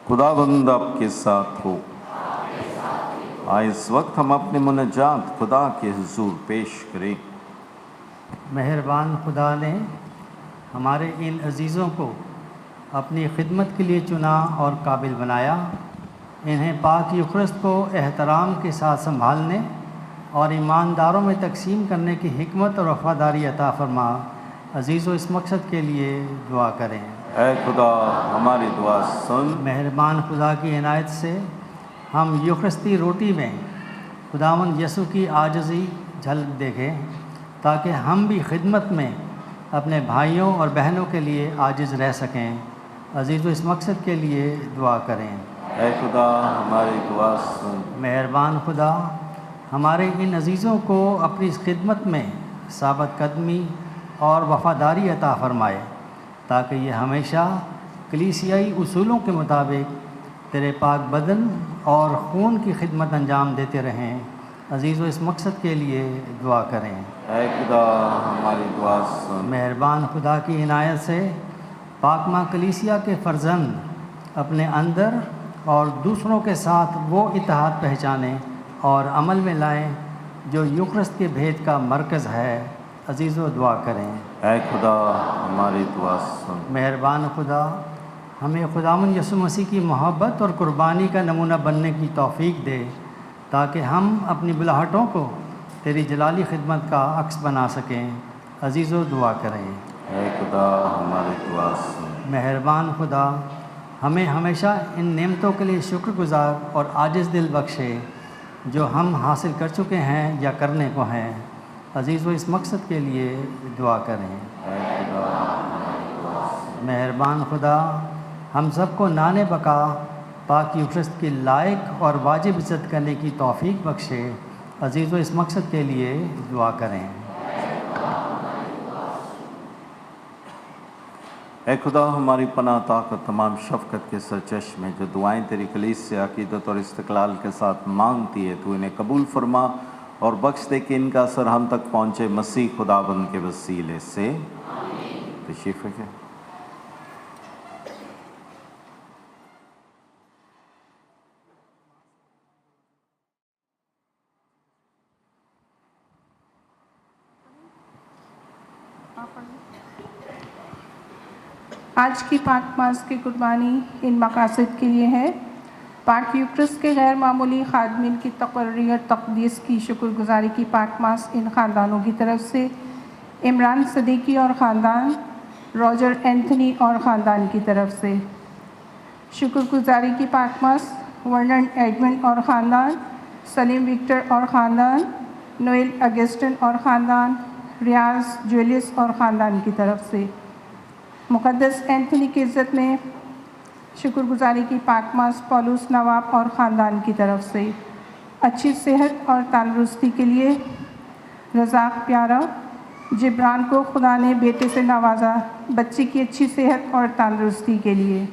खुदाबंद आपके साथ हो। आए इस वक्त हम अपने मुनाजात खुदा के हुजूर पेश करें। मेहरबान खुदा ने हमारे इन अजीज़ों को अपनी खिदमत के लिए चुना और काबिल बनाया। इन्हें पाक यूखरिस्त को एहतराम के साथ संभालने और ईमानदारों में तकसीम करने की हिकमत और वफादारी अता फरमा। अजीज़ इस मकसद के लिए दुआ करें। ऐ खुदा हमारी दुआ सुन। मेहरबान खुदा की इनायत से हम यूखरिस्ती रोटी में खुदावंद यसु की आजिज़ी झलक देखें, ताकि हम भी खिदमत में अपने भाइयों और बहनों के लिए आजिज़ रह सकें। अजीज़ इस मकसद के लिए दुआ करें। ऐ खुदा हमारी दुआ सुन। मेहरबान खुदा हमारे इन अजीज़ों को अपनी इस खिदमत में साबत कदमी और वफ़ादारी अता फ़रमाए, ताकि ये हमेशा कलीसियाई उसूलों के मुताबिक तेरे पाक बदन और खून की खिदमत अंजाम देते रहें। अजीज़ इस मकसद के लिए दुआ करें। ऐ खुदा हमारी दुआ सुन। मेहरबान खुदा की इनायत से पाक माँ कलीसिया के फ़र्जंद अपने अंदर और दूसरों के साथ वो इत्तेहाद पहचानें और अमल में लाएं जो यूखरिस्त के भेद का मरकज़ है। अजीज़ो दुआ करें। ऐ खुदा हमारी दुआ सुन। मेहरबान खुदा हमें खुदावंद यसु मसीह की मोहब्बत और कुर्बानी का नमूना बनने की तौफीक दे, ताकि हम अपनी बुलाहटों को तेरी जलाली खिदमत का अक्स बना सकें। अजीज़ो दुआ करें। ऐ खुदा हमारी दुआ सुन। मेहरबान खुदा हमें हमेशा इन नेमतों के लिए शुक्रगुज़ार और आजिज़ दिल बख्शे जो हम हासिल कर चुके हैं या करने को हैं। अजीज़ इस मकसद के लिए दुआ करें। ऐ खुदा हमारी दुआ सुन। मेहरबान खुदा हम सबको नाने बका पाक यूखरिस्त की लायक और वाजिब इज़्ज़त करने की तौफीक बख्शे। अजीज़ इस मकसद के लिए दुआ करें। ऐ खुदा हमारी पनाह ताकत तमाम शफ़क़त के सरचश्मे जो दुआएं तेरी कलीस से अक़ीदत और इस्तक़लाल के साथ मांगती है, तू इन्हें कबूल फरमा और बख्श दे कि इनका असर हम तक पहुँचे। मसीह खुदाबंद के वसीले से तशरीफ़ रखें। आज की पाक मास की कुर्बानी इन मकासद के लिए है। पाक यूक्रिस्ट के गैर मामूली खादमीन की तकर्री और तक़दीस की शुक्रगुजारी की पाक मास इन ख़ानदानों की तरफ से इमरान सदीकी और ख़ानदान, रॉजर एंथनी और ख़ानदान की तरफ से शुक्रगुजारी की पाक मास वर्नन एडविन और ख़ानदान, सलीम विक्टर और ख़ानदान, नोएल अगस्टिन और ख़ानदान, रियाज जुलियस और ख़ानदान की तरफ से मुक़द्दस एंथनी की इज़्ज़त में शुक्रगुजारी की पाक मास पौलुस नवाब और ख़ानदान की तरफ से अच्छी सेहत और तंदुरुस्ती के लिए रज़ाक प्यारा जिब्रान को खुदा ने बेटे से नवाजा, बच्चे की अच्छी सेहत और तंदुरुस्ती के लिए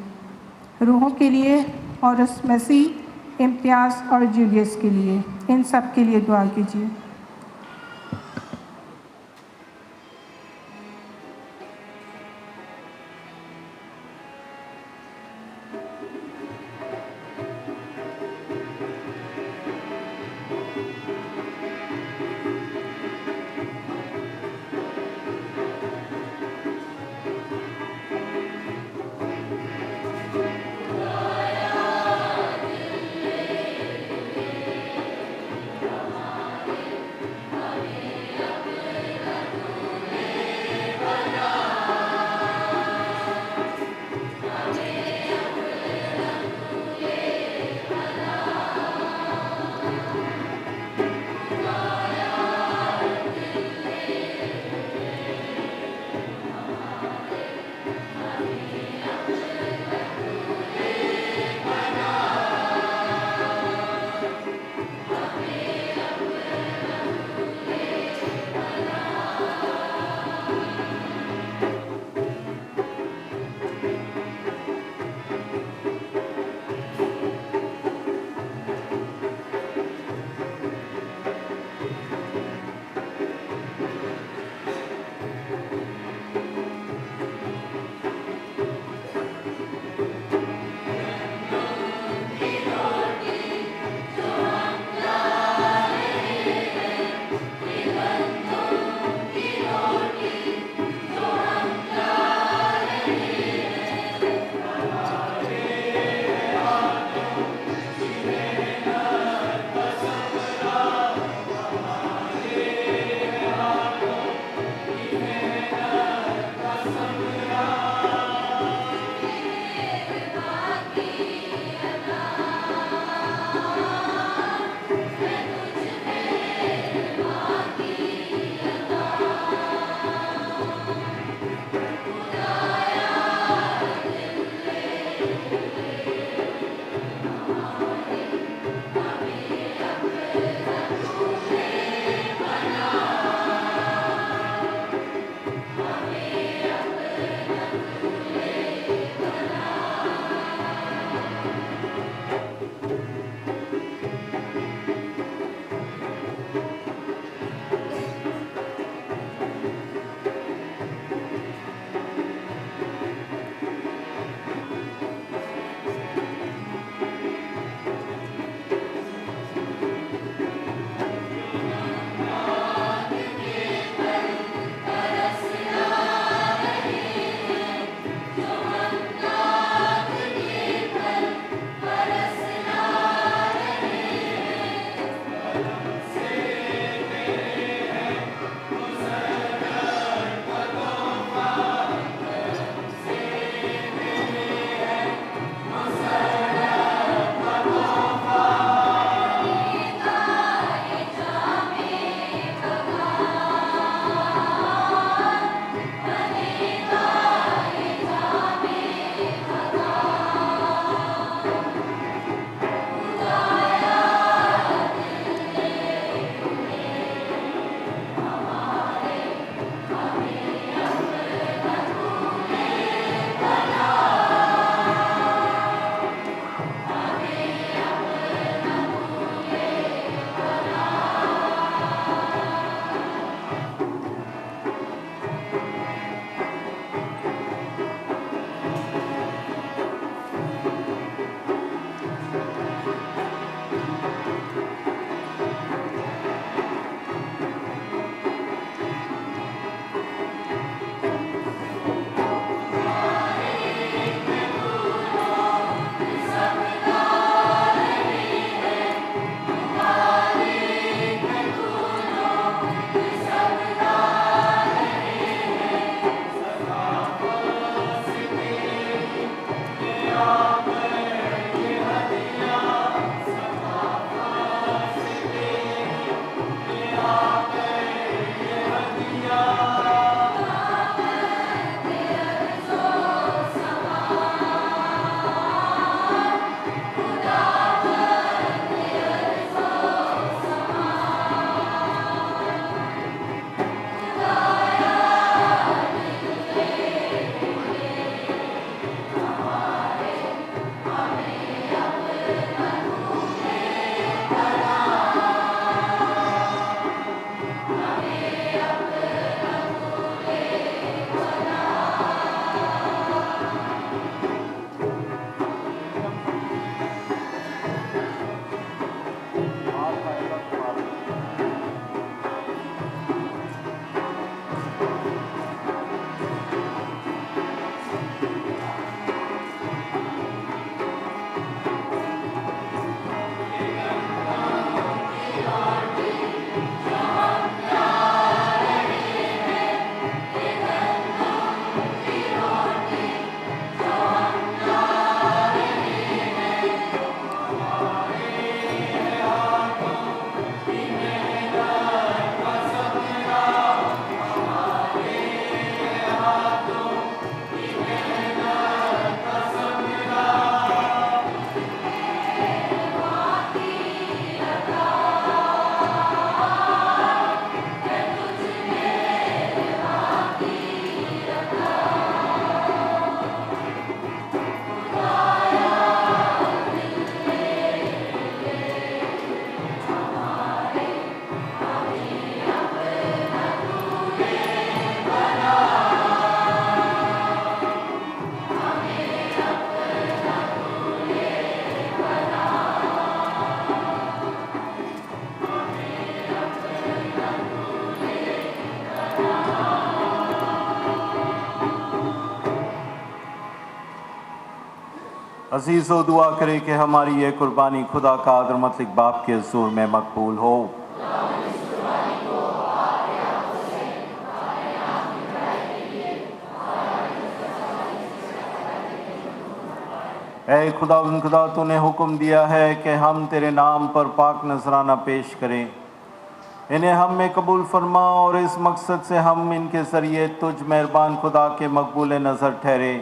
रूहों के लिए और उस मसीह इम्तियाज़ और जूलियस के लिए, इन सब के लिए दुआ कीजिए। अजीज़ व दुआ करे कि हमारी ये कुर्बानी खुदा का आदर मतलब बाप के हुज़ूर में मकबूल हो। ऐ खुदा तूने हुक्म दिया है कि हम तेरे नाम पर पाक नजराना पेश करें, इन्हें हम में कबूल फरमा और इस मकसद से हम इनके ज़रिए तुझ मेहरबान खुदा के मकबूल नज़र ठहरे।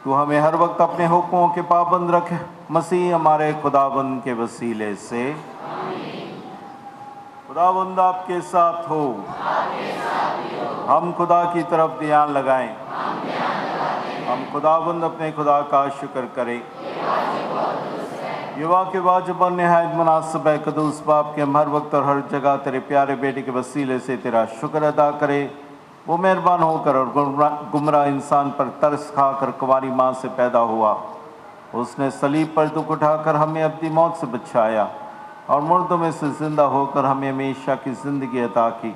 तू हमें हर वक्त अपने हुक्मों के पाबंद रख, मसीह हमारे खुदाबंद के वसीले से। खुदाबंद आपके साथ हो। हम खुदा की तरफ ध्यान लगाएं। हम खुदाबंद अपने खुदा का शुक्र करें। ये वाक़ई वाजिब और निहायत मुनासिब है कदूस बाप के हम हर वक्त और हर जगह तेरे प्यारे बेटे के वसीले से तेरा शुक्र अदा करें। वो मेहरबान होकर और गुमराह इंसान पर तरस खाकर कुंवारी माँ से पैदा हुआ। उसने सलीब पर दुख उठाकर हमें अपनी मौत से बचाया और मुर्दों में से ज़िंदा होकर हमें हमेशा की ज़िंदगी अता की।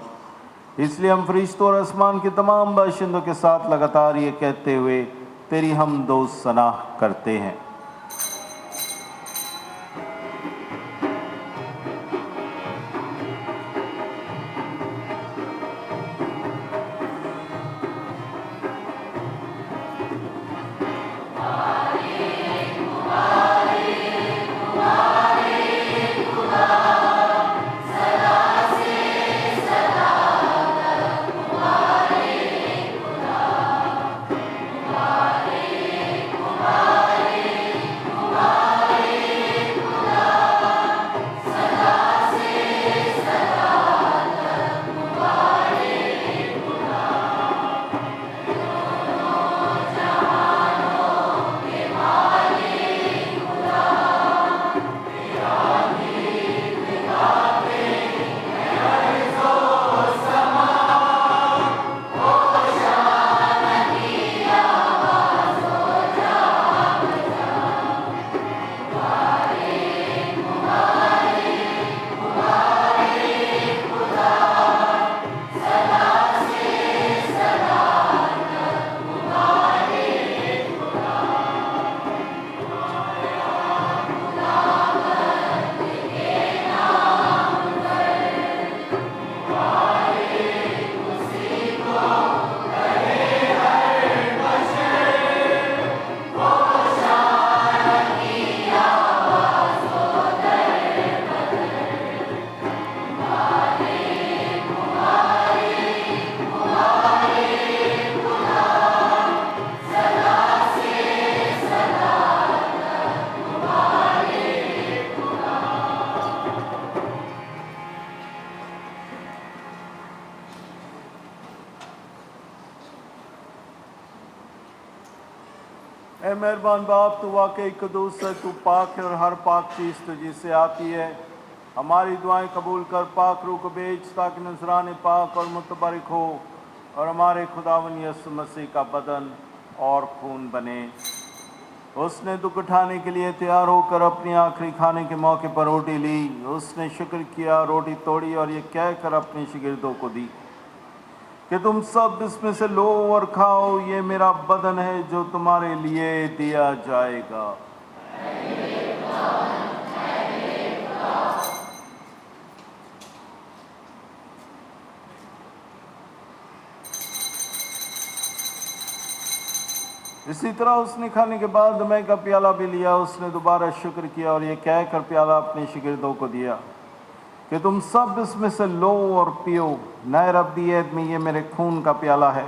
इसलिए हम फरिश्तों और आसमान के तमाम बाशिंदों के साथ लगातार ये कहते हुए तेरी हम दो सनाह करते हैं। ऐ मेहरबान बाप, तू वाकई कदूस है, तू पाक है और हर पाक चीज़ तुझी से आती है। हमारी दुआएं कबूल कर, पाक रूह को भेज ताकि नजराने पाक और मुतबरक हो और हमारे खुदावन यीशु मसीह का बदन और खून बने। उसने दुख उठाने के लिए तैयार होकर अपनी आखिरी खाने के मौके पर रोटी ली। उसने शुक्र किया, रोटी तोड़ी और ये कहकर अपने शागिर्दों को दी कि तुम सब इसमें से लो और खाओ, ये मेरा बदन है जो तुम्हारे लिए दिया जाएगा। इसी तरह उसने खाने के बाद मैं का प्याला भी लिया। उसने दोबारा शुक्र किया और ये कहकर प्याला अपने शागिर्दों को दिया कि तुम सब इसमें से लो और पियो, नए रब्दी ऐद में ये मेरे खून का प्याला है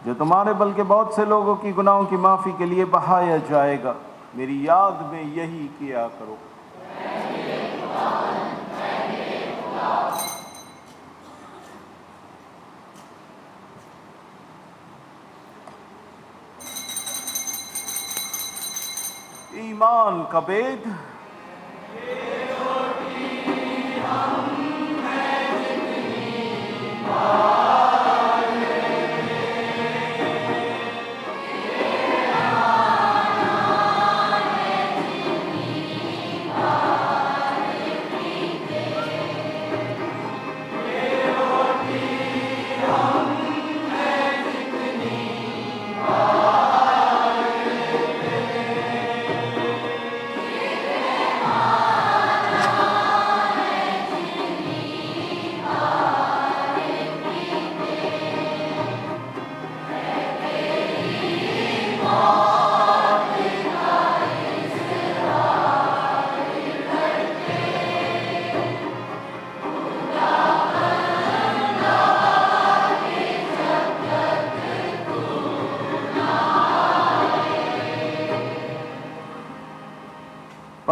जो तुम्हारे बल्कि बहुत से लोगों की गुनाहों की माफ़ी के लिए बहाया जाएगा। मेरी याद में यही किया करो। ईमान का भेद।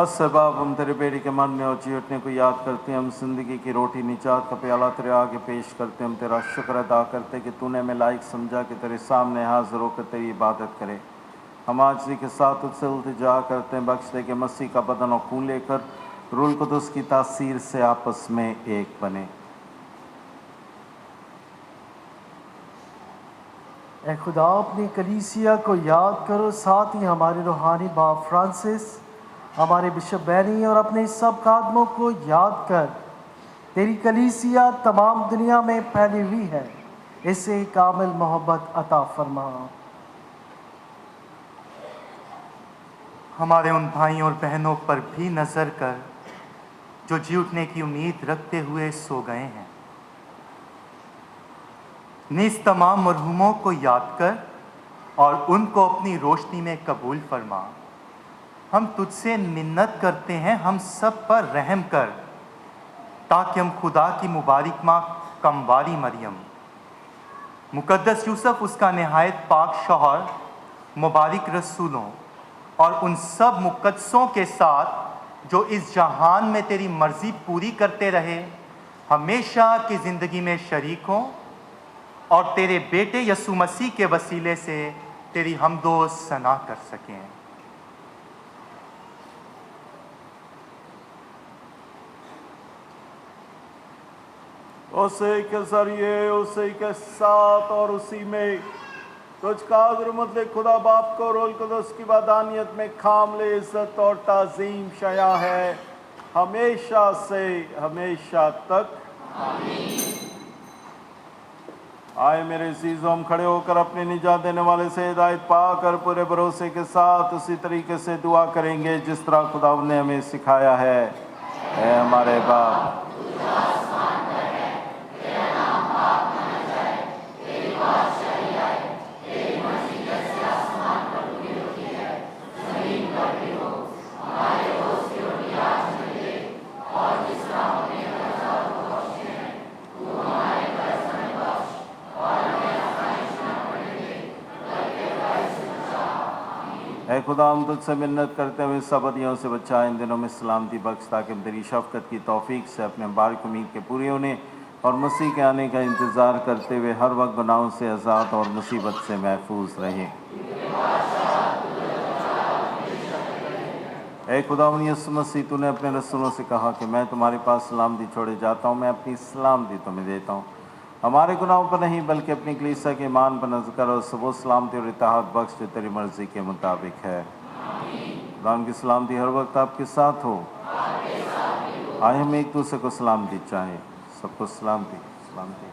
बस से बाप हम तेरे बेटे के मरने और जी उठने को याद करते हैं, हम जिंदगी की रोटी निजात का प्याला तेरे आगे पेश करते हैं, हम तेरा शुक्र अदा करते कि तूने हमें लायक समझा कि तेरे सामने हाजिर होकर तेरी इबादत करें। हम आजिज़ी के साथ तुझसे इल्तिजा करते हैं, बख्श दे कि मसीह का बदन और खून लेकर रूह कुदस की तासीर से आपस में एक बने। ए खुदा अपनी कलीसिया को याद करो, साथ ही हमारे रूहानी बाप फ्रांसिस, हमारे बिशप बैनी और अपने सब खादमों को याद कर। तेरी कलीसिया तमाम दुनिया में फैली हुई है, इसे कामिल मोहब्बत अता फरमा। हमारे उन भाइयों और बहनों पर भी नज़र कर जो जी उठने की उम्मीद रखते हुए सो गए हैं। नीस तमाम मरहूमों को याद कर और उनको अपनी रोशनी में कबूल फरमा। हम तुझसे मिन्नत करते हैं, हम सब पर रहम कर, ताकि हम खुदा की मुबारक माँ कमवारी मरियम, मुकद्दस यूसुफ उसका नहायत पाक शौहर, मुबारक रसूलों और उन सब मुकद्दसों के साथ जो इस जहान में तेरी मर्ज़ी पूरी करते रहे, हमेशा की ज़िंदगी में शरीक हों और तेरे बेटे यसु मसीह के वसीले से तेरी हमदो सना कर सकें। उसी के जरिए, उसी के साथ और उसी में तुझका अज़मत खुदा बाप को रोल कुदस की वादानियत में खामले इज़्ज़त और ताज़ीम शया है, हमेशा से हमेशा तक। आए मेरे अज़ीज़ों, हम खड़े होकर अपने निजात देने वाले से हिदायत पाकर पूरे भरोसे के साथ उसी तरीके से दुआ करेंगे जिस तरह खुदा ने हमें सिखाया है। ऐ हमारे बाप, ऐ खुदा हम तुझसे मिन्नत करते हुए सब बदियों से बचा, इन दिनों में सलामती बख्श, ताकि हम तेरी शफ़क़त की तौफीक से अपने बारिक उम्मीद के पूरे होने और मसीह के आने का इंतज़ार करते हुए हर वक्त गुनाहों से आज़ाद और मुसीबत से महफूज रहें। ऐ खुदावंद यसु मसीह, तूने अपने रसूलों से कहा कि मैं तुम्हारे पास सलामती छोड़े जाता हूँ, मैं अपनी सलामती तुम्हें देता हूँ। हमारे गुनाहों पर नहीं बल्कि अपनी कलीसिया के ईमान पर नज़र कर और वो सलामती और इत्तेहाद बख्श जो तेरी मर्ज़ी के मुताबिक है। खुदा की सलामती हर वक्त आपके साथ हो। आए हम एक दूसरे को सलामती चाहें। सबको सलामती सलामती।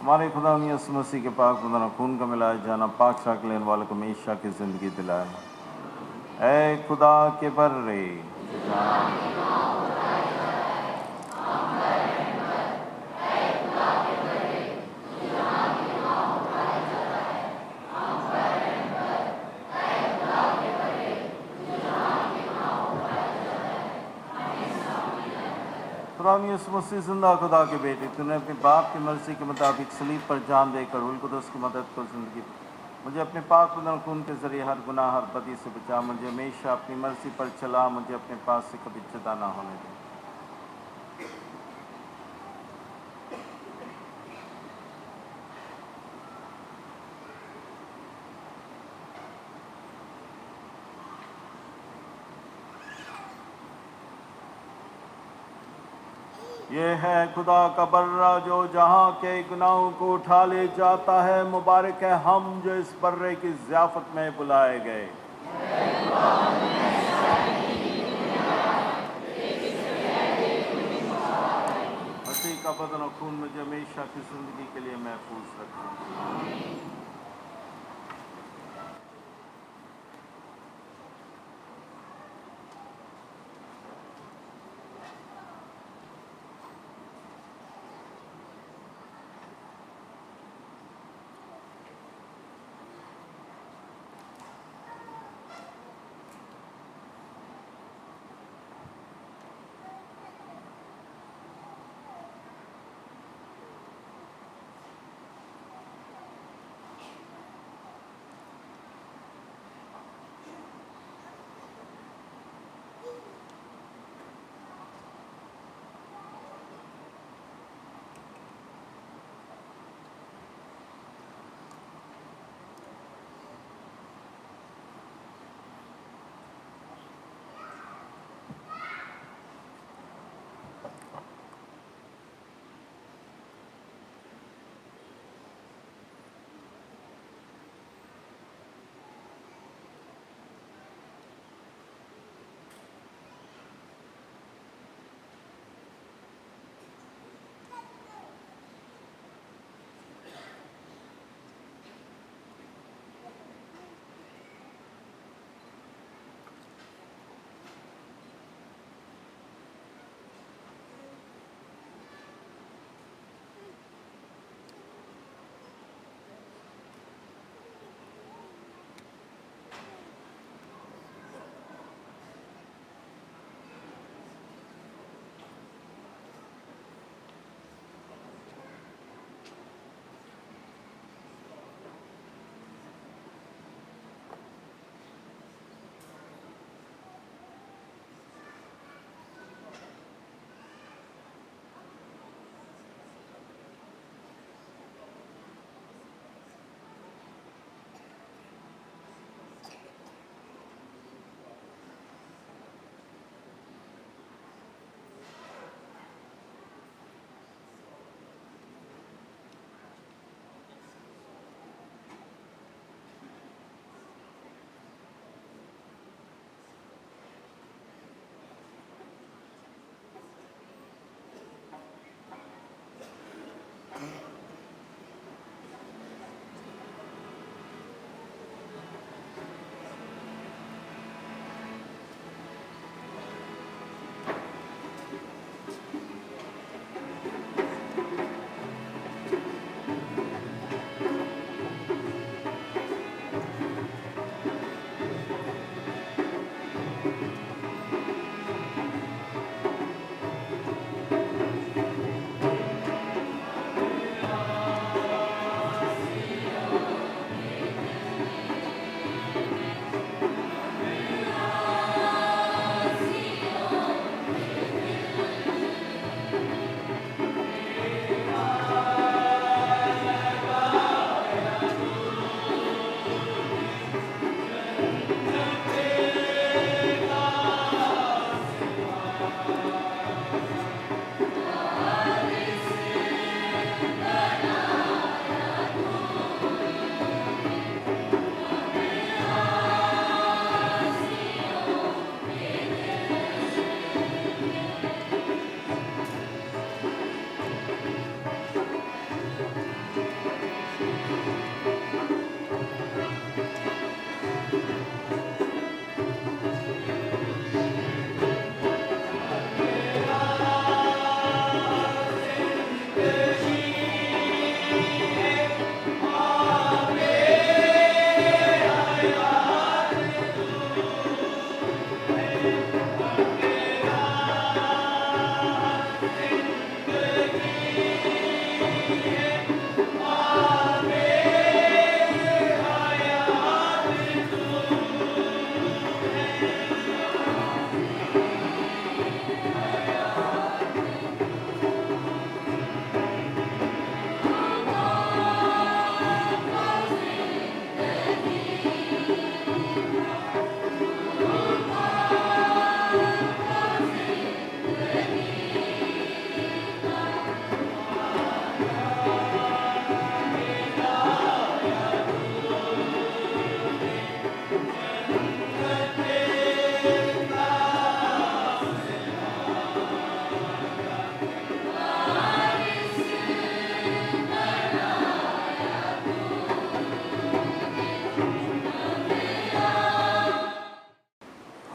हमारे खुदा यसु मसीह के पाक बदन खून का मिलाया जाना पाक शाक लेने वाले को हमेशा की ज़िंदगी दिलाए। ऐ खुदा के बर्रे, खुदा यसु मसीह जिंदा खुदा के बेटे, तूने अपने बाप की मर्जी के मुताबिक सलीब पर जान देकर रूह कुदस की मदद को जिंदगी मुझे अपने पाक बदन खून के जरिए हर गुनाह हर बदी से बचा। मुझे हमेशा अपनी मर्जी पर चला, मुझे अपने पास से कभी जुदा ना होने दे। ये है खुदा का बर्रा जो जहाँ के गुनाहों को उठा ले जाता है। मुबारक है हम जो इस बर्रे की ज़ियाफ़त में बुलाए गए। मसीह का बदन और खून मुझे हमेशा की ज़िंदगी के लिए महफूज रखें।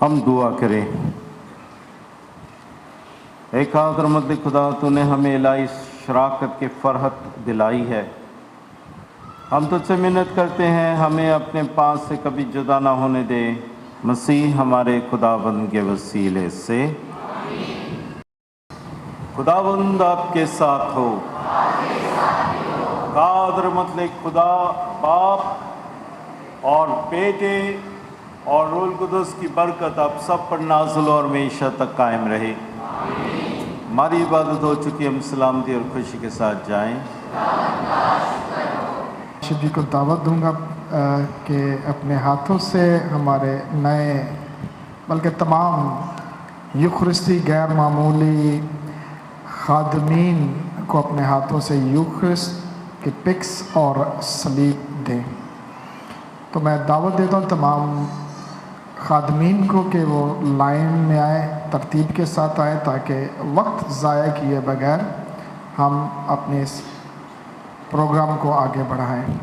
हम दुआ करें। एक रहमत खुदा, तूने हमें इलाही शराकत की फरहत दिलाई है। हम तुझसे मिन्नत करते हैं, हमें अपने पास से कभी जुदा ना होने दे। मसीह हमारे खुदाबंद के वसीले से। खुदाबंद आपके साथ हो। रहमत खुदा बाप और बेटे और रूह कुदस की बरकत आप सब पर नाज़िल और हमेशा तक कायम रहे। हमारी इबादत हो चुकी, हम सलामती और खुशी के साथ जाएं। शिव जी को दावत दूंगा कि अपने हाथों से हमारे नए बल्कि तमाम यूखरिस्ती गैर मामूली खादमीन को अपने हाथों से यूखरिस्त के पिक्स और सलीब दें। तो मैं दावत देता हूँ तमाम खादमीन को कि वो लाइन में आए, तरतीब के साथ आए, ताकि वक्त ज़ाया किए बगैर हम अपने इस प्रोग्राम को आगे बढ़ाएं।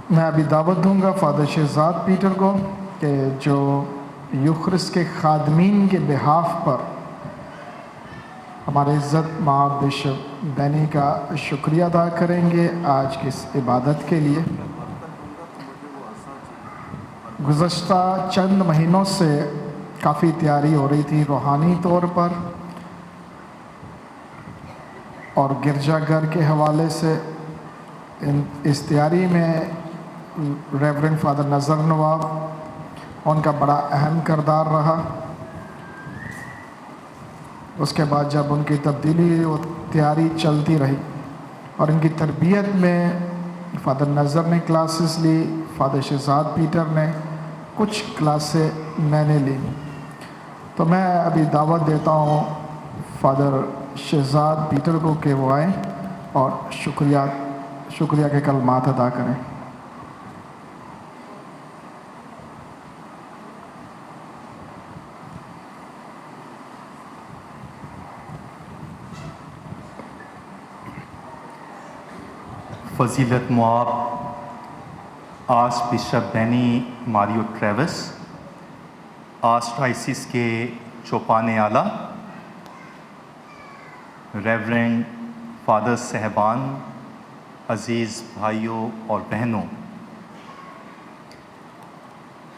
मैं अभी दावत दूंगा फादर शहजाद पीटर को कि जो यूखरिस्त के खादमीन के बिहाफ पर हमारे इज़्ज़त माँ बिशप बैनी का शुक्रिया अदा करेंगे आज की इस इबादत के लिए। गुज़श्ता चंद महीनों से काफ़ी तैयारी हो रही थी रूहानी तौर पर और गिरजाघर के हवाले से। इस तैयारी में रेवरेंड फादर नज़र नवाब उनका बड़ा अहम किरदार रहा। उसके बाद जब उनकी तब्दीली हुई वो तैयारी चलती रही और इनकी तरबियत में फादर नज़र ने क्लासेस ली, फादर शहजाद पीटर ने कुछ क्लासें मैंने ली। तो मैं अभी दावत देता हूँ फादर शहजाद पीटर को कि वो आए और शुक्रिया के कलमात अदा करें। फजीलत मुआब archbishop Benny Mario Travis, archdiocese के चौपाने आला, रेवरेंड फादर साहबान, अज़ीज़ भाइयों और बहनों,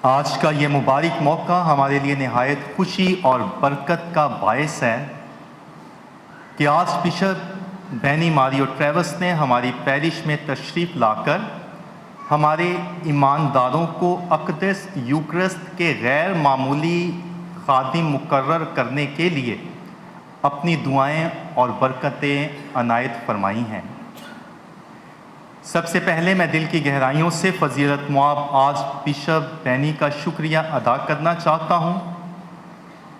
आज का ये मुबारक मौका हमारे लिए नहायत खुशी और बरकत का बायस है कि आर्च बिशप बेनी मारियो ट्रेविस ने हमारी पैरिश में तशरीफ़ लाकर हमारे ईमानदारों को अक़दस यूकरिस्ट के गैर मामूली खादिम मुकर्रर करने के लिए अपनी दुआएं और बरकतें अनायत फरमाई हैं। सबसे पहले मैं दिल की गहराइयों से फजीलत मुआब आर्च बिशप बेनी का शुक्रिया अदा करना चाहता हूँ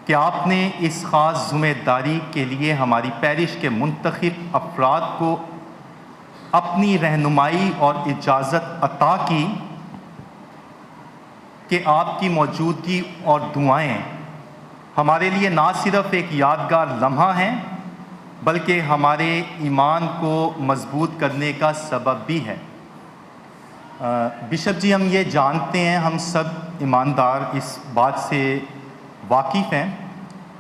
कि आपने इस ख़ास ज़िम्मेदारी के लिए हमारी पैरिश के मुंतखब अफराद को अपनी रहनुमाई और इजाज़त अता की कि आपकी मौजूदगी और दुआएं हमारे लिए ना सिर्फ़ एक यादगार लम्हा हैं बल्कि हमारे ईमान को मजबूत करने का सबब भी है। बिशप जी, हम ये जानते हैं, हम सब ईमानदार इस बात से वाकिफ़ हैं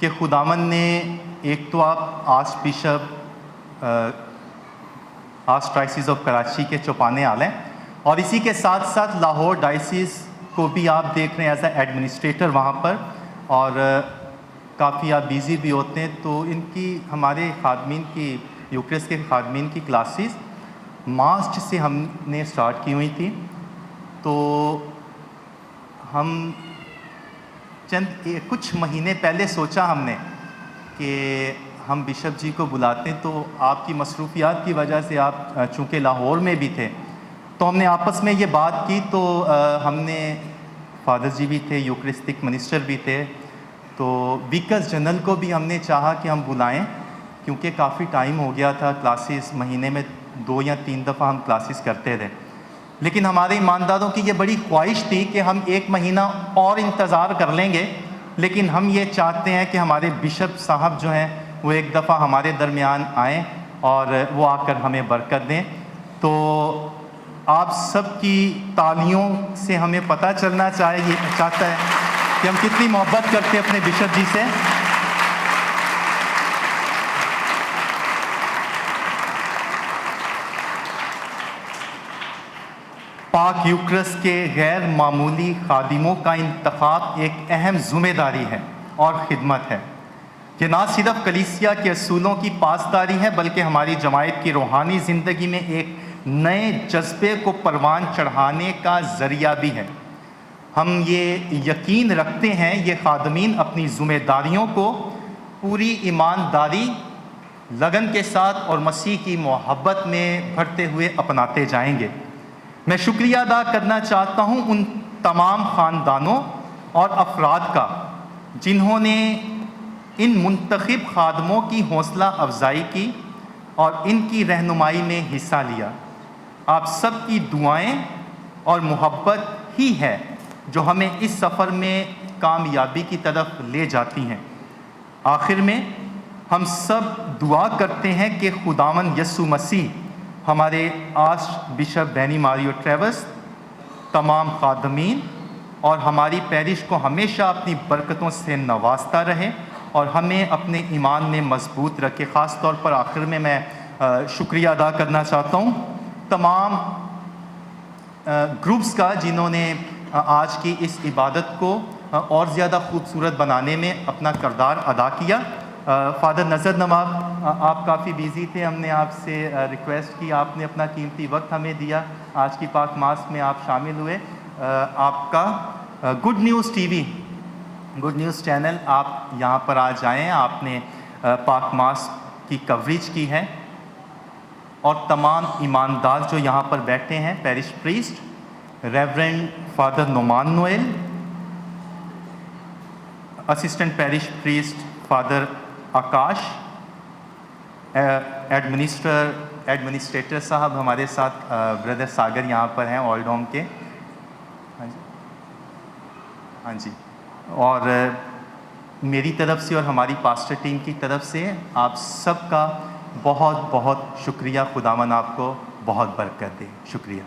कि खुदावन ने एक तो आप arch bishop arch diocese of Karachi के चौपाने आले हैं और इसी के साथ साथ लाहौर डायसिस को भी आप देख रहे हैं एज ए एडमिनिस्ट्रेटर वहाँ पर, और काफ़ी आप बिज़ी भी होते हैं। तो इनकी हमारे खादमीन की यूक्रिस्ट के खादमीन की क्लासेस मार्च से हमने स्टार्ट की हुई थी। तो हम कुछ महीने पहले सोचा हमने कि हम बिशप जी को बुलाते हैं, तो आपकी मसरूफियात की वजह से आप चूँकि लाहौर में भी थे तो हमने आपस में ये बात की। तो हमने फादर जी भी थे, यूकरिस्टिक मिनिस्टर भी थे, तो विकर्स जनरल को भी हमने चाहा कि हम बुलाएं क्योंकि काफ़ी टाइम हो गया था, क्लासेस महीने में 2 या 3 दफ़ा हम क्लासेस करते थे। लेकिन हमारे ईमानदारों की ये बड़ी ख्वाहिश थी कि हम 1 महीना और इंतज़ार कर लेंगे, लेकिन हम ये चाहते हैं कि हमारे बिशप साहब जो हैं वो एक दफ़ा हमारे दरमियान आएँ और वो आकर हमें बरकत दें। तो आप सब की तालियों से हमें पता चलना चाहता है कि हम कितनी मोहब्बत करते हैं अपने बिशप जी से। पाक यूक्रिस्ट के गैर मामूली खादिमों का इंतखाब एक अहम ज़िम्मेदारी है और ख़िदमत है। ये ना सिर्फ कलीसिया के असूलों की पासदारी है बल्कि हमारी जमायत की रूहानी ज़िंदगी में एक नए जज्बे को परवान चढ़ाने का ज़रिया भी है। हम ये यकीन रखते हैं ये खादमीन अपनी ज़िम्मेदारियों को पूरी ईमानदारी, लगन के साथ और मसीह की मोहब्बत में भरते हुए अपनाते जाएंगे। मैं शुक्रिया अदा करना चाहता हूँ उन तमाम ख़ानदानों और अफराद का जिन्होंने इन मुंतखब खादमों की हौसला अफजाई की और इनकी रहनुमाई में हिस्सा लिया। आप सब की दुआएं और मोहब्बत ही है जो हमें इस सफ़र में कामयाबी की तरफ ले जाती हैं। आखिर में हम सब दुआ करते हैं कि खुदावन यसु मसीह हमारे आर्च बिशप बेनी मारियो ट्रेविस, तमाम खादमीन और हमारी पैरिश को हमेशा अपनी बरकतों से नवाजता रहे और हमें अपने ईमान में मजबूत रखे। ख़ास तौर पर आखिर में मैं शुक्रिया अदा करना चाहता हूँ तमाम ग्रुप्स का जिन्होंने आज की इस इबादत को और ज़्यादा खूबसूरत बनाने में अपना किरदार अदा किया। फ़ादर नज़र नवाब, आप काफ़ी बिज़ी थे, हमने आपसे रिक्वेस्ट की, आपने अपना कीमती वक्त हमें दिया, आज की पाक मास में आप शामिल हुए। आपका good news TV, good news channel, आप यहाँ पर आ जाएं, आपने पाक मास की कवरेज की है और तमाम ईमानदार जो यहाँ पर बैठे हैं, parish priest, reverend father Noman Noel, assistant parish priest father Akash, administrator साहब हमारे साथ ब्रदर सागर यहाँ पर हैं ओल्ड-होम के। हाँ जी, और मेरी तरफ से और हमारी पास्टर टीम की तरफ से आप सबका बहुत बहुत शुक्रिया। खुदावन आपको بہت برکت دے. شکریہ.